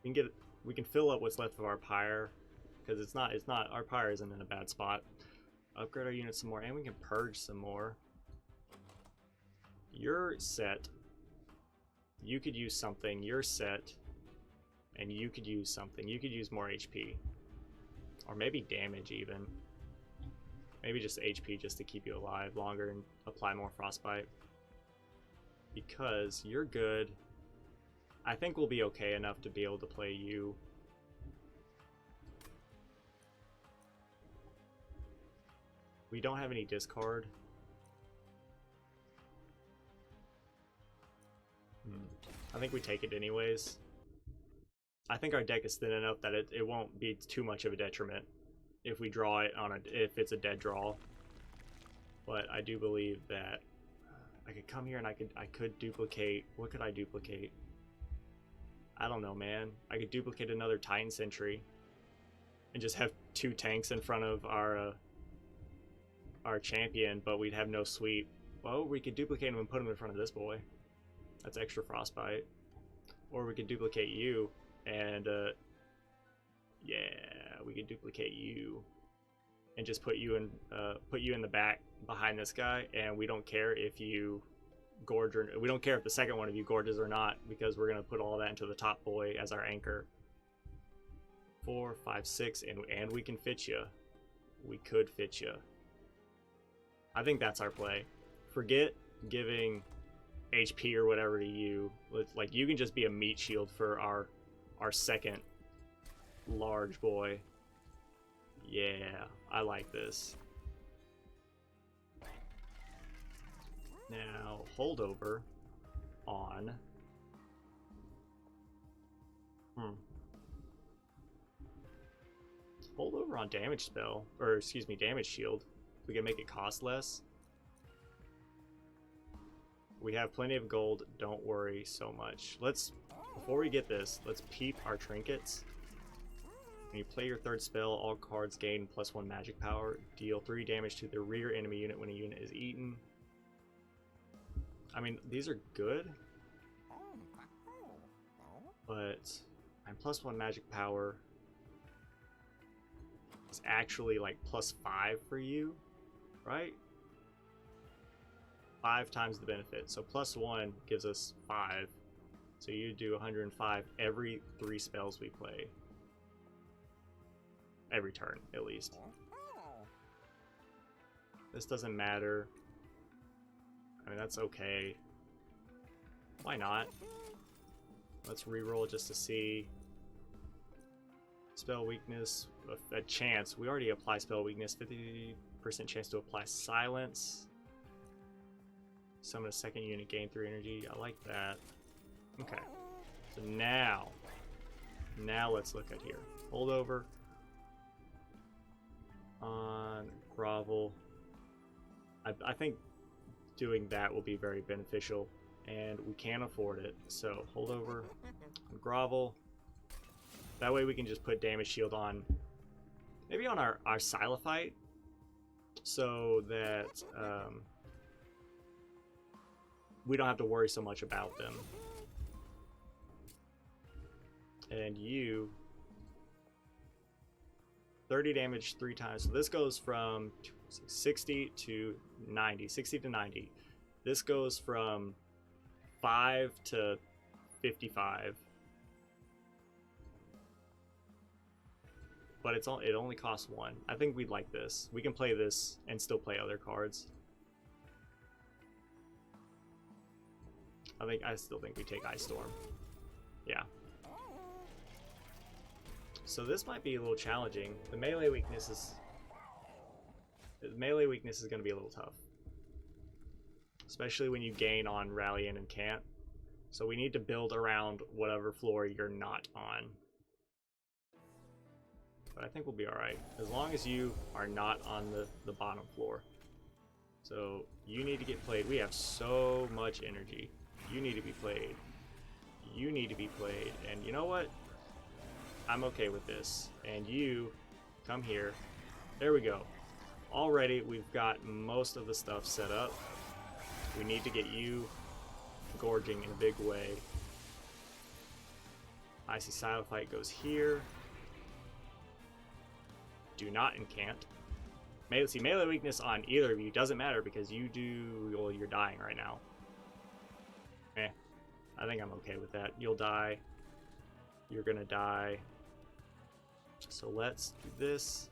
We can fill up what's left of our pyre, because it's not our pyre isn't in a bad spot. Upgrade our units some more, and we can purge some more. You're set. You could use something. You're set, and you could use something. You could use more HP, or maybe damage even. Maybe just HP just to keep you alive longer and apply more frostbite. Because you're good. I think we'll be okay enough to be able to play you. We don't have any discard. I think we take it anyways. I think our deck is thin enough that it won't be too much of a detriment if we draw it on if it's a dead draw. But I do believe that I could come here and I could duplicate. What could I duplicate? I don't know, man. I could duplicate another Titan Sentry and just have 2 tanks in front of our champion, but we'd have no sweep. Well, we could duplicate him and put him in front of this boy. That's extra frostbite. Or we could duplicate you and yeah, we could duplicate you and just put you in the back behind this guy, and we don't care if you gorge or we don't care if the second one of you gorges or not, because we're gonna put all that into the top boy as our anchor. 4, 5, 6, and we can fit you. We could fit you. I think that's our play. Forget giving HP or whatever to you. Like, you can just be a meat shield for our second large boy. Yeah, I like this. Now, holdover on... Holdover on damage spell, or excuse me, damage shield. We can make it cost less. We have plenty of gold, don't worry so much. Before we get this, let's peep our trinkets. When you play your 3rd spell, all cards gain +1 magic power. Deal 3 damage to the rear enemy unit when a unit is eaten. I mean, these are good, but I'm +1 magic power is actually like +5 for you, right? 5 times the benefit. So +1 gives us 5. So you do 105 every 3 spells we play. Every turn, at least. This doesn't matter. I mean, that's okay. Why not? Let's reroll just to see. Spell weakness, a chance. We already apply spell weakness. 50% chance to apply silence. Summon a second unit, gain 3 energy. I like that. Okay. So now let's look at here. Holdover on grovel. I think doing that will be very beneficial, and we can afford it. So holdover on grovel. That way we can just put damage shield on, maybe on our Silophyte, so that we don't have to worry so much about them. And you, 30 damage 3 times. So this goes from 60 to 90. 60 to 90. This goes from 5 to 55. But it only costs 1. I think we'd like this. We can play this and still play other cards. I still think we take Ice Storm. Yeah. So this might be a little challenging. The melee weakness is going to be a little tough, especially when you gain on Rallying and can't. So we need to build around whatever floor you're not on. But I think we'll be alright, as long as you are not on the bottom floor. So you need to get played. We have so much energy. You need to be played. You need to be played. And you know what? I'm okay with this. And you come here. There we go. Already we've got most of the stuff set up. We need to get you gorging in a big way. Icy Silophyte goes here. Do not incant. Melee weakness on either of you doesn't matter because you do. Well, you're dying right now. I think I'm okay with that. You'll die. You're gonna die. So let's do this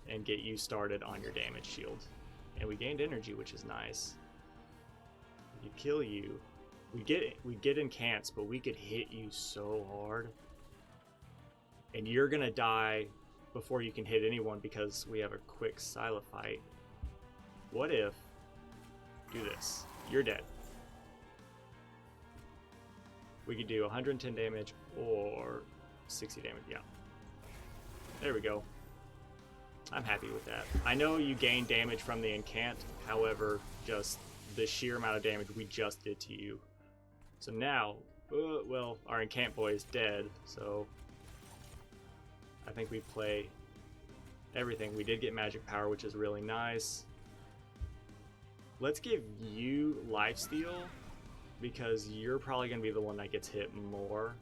and get you started on your damage shield. And we gained energy, which is nice. You kill you. We get incants, but we could hit you so hard. And you're gonna die before you can hit anyone because we have a quick Silophyte. What if... Do this. You're dead. We could do 110 damage or 60 damage. Yeah. There we go. I'm happy with that. I know you gain damage from the incant, however, just the sheer amount of damage we just did to you. So now, well, our incant boy is dead, so I think we play everything. We did get magic power, which is really nice. Let's give you lifesteal, because you're probably going to be the one that gets hit more.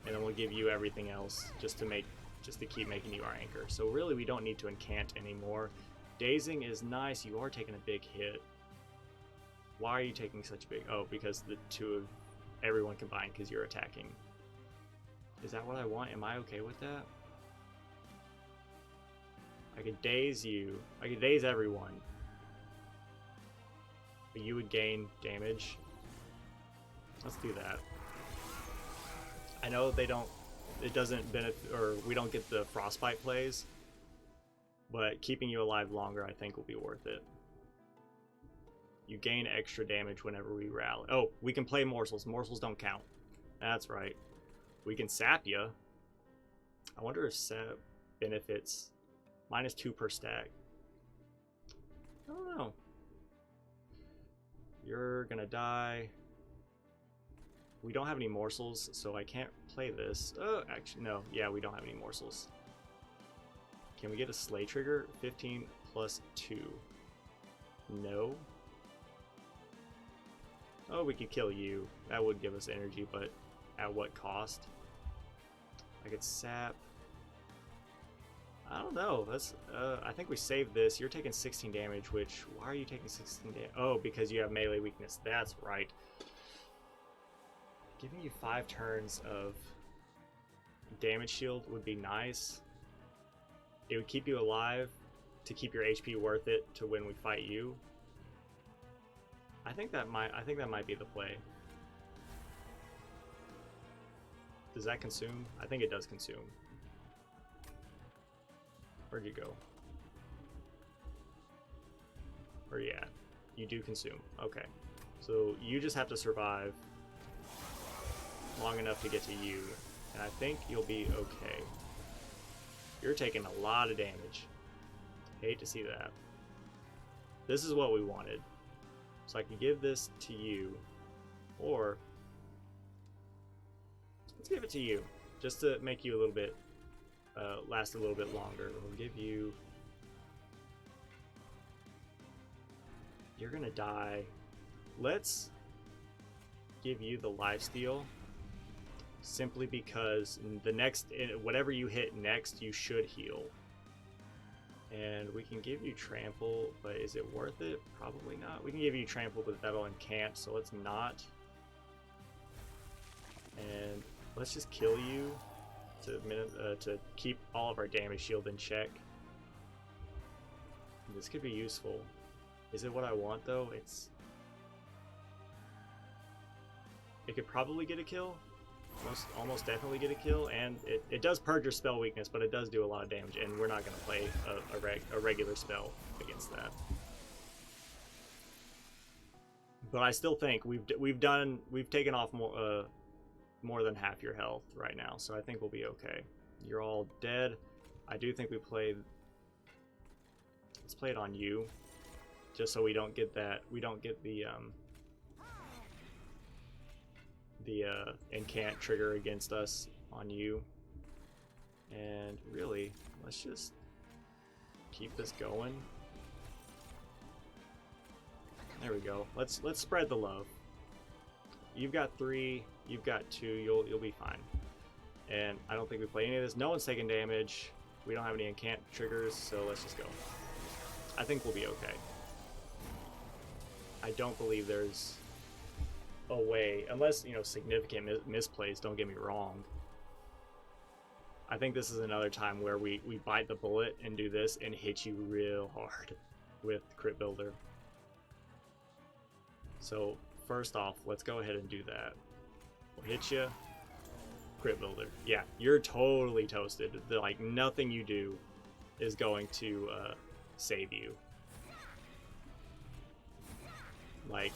And then we'll give you everything else just to keep making you our anchor. So really we don't need to incant anymore. Dazing is nice. You are taking a big hit. Why are you taking such big? Oh, because the two of everyone combined, because you're attacking. Is that what I want? Am I okay with that? I could daze you. I could daze everyone. But you would gain damage. Let's do that. I know they don't, it doesn't benefit, or we don't get the frostbite plays, but keeping you alive longer I think will be worth it. You gain extra damage whenever we rally. Oh, we can play morsels. Morsels don't count. That's right. We can sap you. I wonder if sap benefits. -2 per stack. I don't know. You're gonna die. We don't have any morsels, so I can't play this. Oh, actually, no. Yeah, we don't have any morsels. Can we get a slay trigger? 15 plus 2. No. Oh, we could kill you. That would give us energy, but at what cost? I could sap. I don't know. That's. I think we saved this. You're taking 16 damage, which... Why are you taking 16 damage? Oh, because you have melee weakness. That's right. Giving you 5 turns of damage shield would be nice. It would keep you alive to keep your HP worth it to when we fight you. I think that might be the play. Does that consume? I think it does consume. Where'd you go? Where are you at? You do consume. Okay. So you just have to survive long enough to get to you, and I think you'll be okay. You're taking a lot of damage. Hate to see that. This is what we wanted. So I can give this to you, or let's give it to you, just to make you a little bit, last a little bit longer. We'll give you... You're gonna die. Let's give you the lifesteal, simply because the next, whatever you hit next, you should heal. And we can give you trample, but is it worth it? Probably not. We can give you trample, but that'll incant, so let's not. And let's just kill you to keep all of our damage shield in check. This could be useful. Is it what I want though? It could probably get a kill. Almost definitely get a kill, and it does purge your spell weakness, but it does do a lot of damage, and we're not going to play a regular spell against that. But I still think we've taken off more than half your health right now, so I think we'll be okay. You're all dead. I do think let's play it on you, just so we don't get the incant trigger against us on you. And really, let's just keep this going. There we go. Let's spread the love. You've got 3, you've got 2, you'll be fine. And I don't think we play any of this. No one's taking damage. We don't have any incant triggers, so let's just go. I think we'll be okay. I don't believe there's a way, unless, you know, significant misplays, don't get me wrong. I think this is another time where we bite the bullet and do this and hit you real hard with Crit Builder. So first off, let's go ahead and do that. We'll hit you, Crit Builder. Yeah, you're totally toasted. Like, nothing you do is going to save you. Like,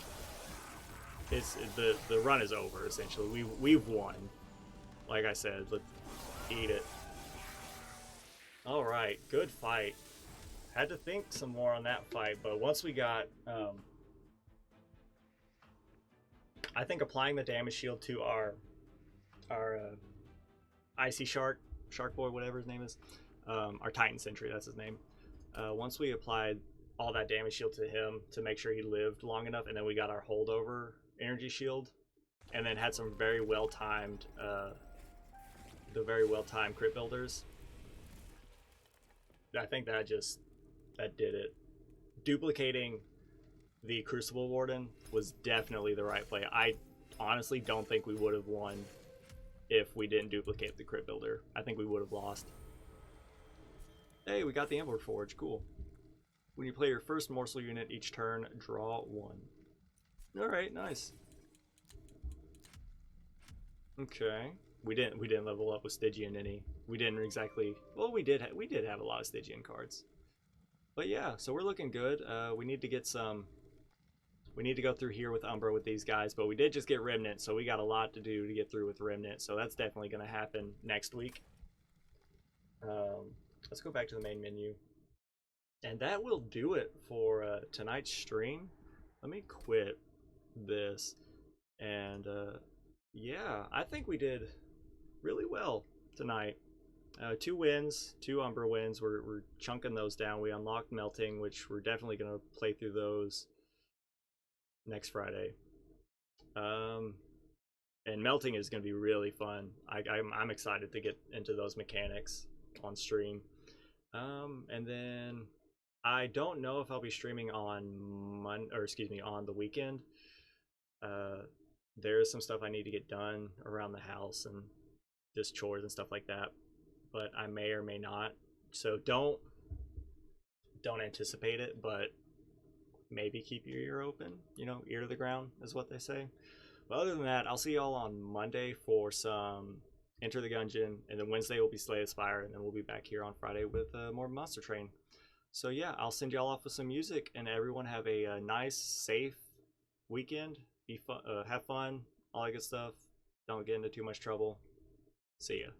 it's the run is over essentially. We've won. Like I said, let's eat it. All right, good fight. Had to think some more on that fight, but once we got, I think applying the damage shield to our icy shark boy, whatever his name is, our Titan Sentry, that's his name. Once we applied all that damage shield to him to make sure he lived long enough, and then we got our holdover energy shield, and then had some very well timed, crit builders. I think that did it. Duplicating the Crucible Warden was definitely the right play. I honestly don't think we would have won if we didn't duplicate the crit builder. I think we would have lost. Hey, we got the Ember Forge. Cool. When you play your first morsel unit each turn, draw 1. Alright, nice. Okay. We didn't level up with Stygian any. We didn't exactly. Well, we did have a lot of Stygian cards. But yeah, so we're looking good. We need to get some. We need to go through here with Umbra with these guys, but we did just get Remnant, so we got a lot to do to get through with Remnant. So that's definitely going to happen next week. Let's go back to the main menu, and that will do it for tonight's stream. Let me quit this, and yeah, I think we did really well tonight. 2 wins, 2 Umbra wins. We're chunking those down. We unlocked Melting, which we're definitely going to play through those next Friday. And Melting is going to be really fun. I'm excited to get into those mechanics on stream. And then I don't know if I'll be streaming on on the weekend. There is some stuff I need to get done around the house and just chores and stuff like that, but I may or may not. So don't anticipate it, but maybe keep your ear open. You know, ear to the ground is what they say. But other than that, I'll see y'all on Monday for some Enter the Gungeon, and then Wednesday will be Slay the Spire, and then we'll be back here on Friday with more Monster Train. So yeah, I'll send y'all off with some music, and everyone have a nice, safe weekend. Be fun, have fun, all that good stuff. Don't get into too much trouble. See ya.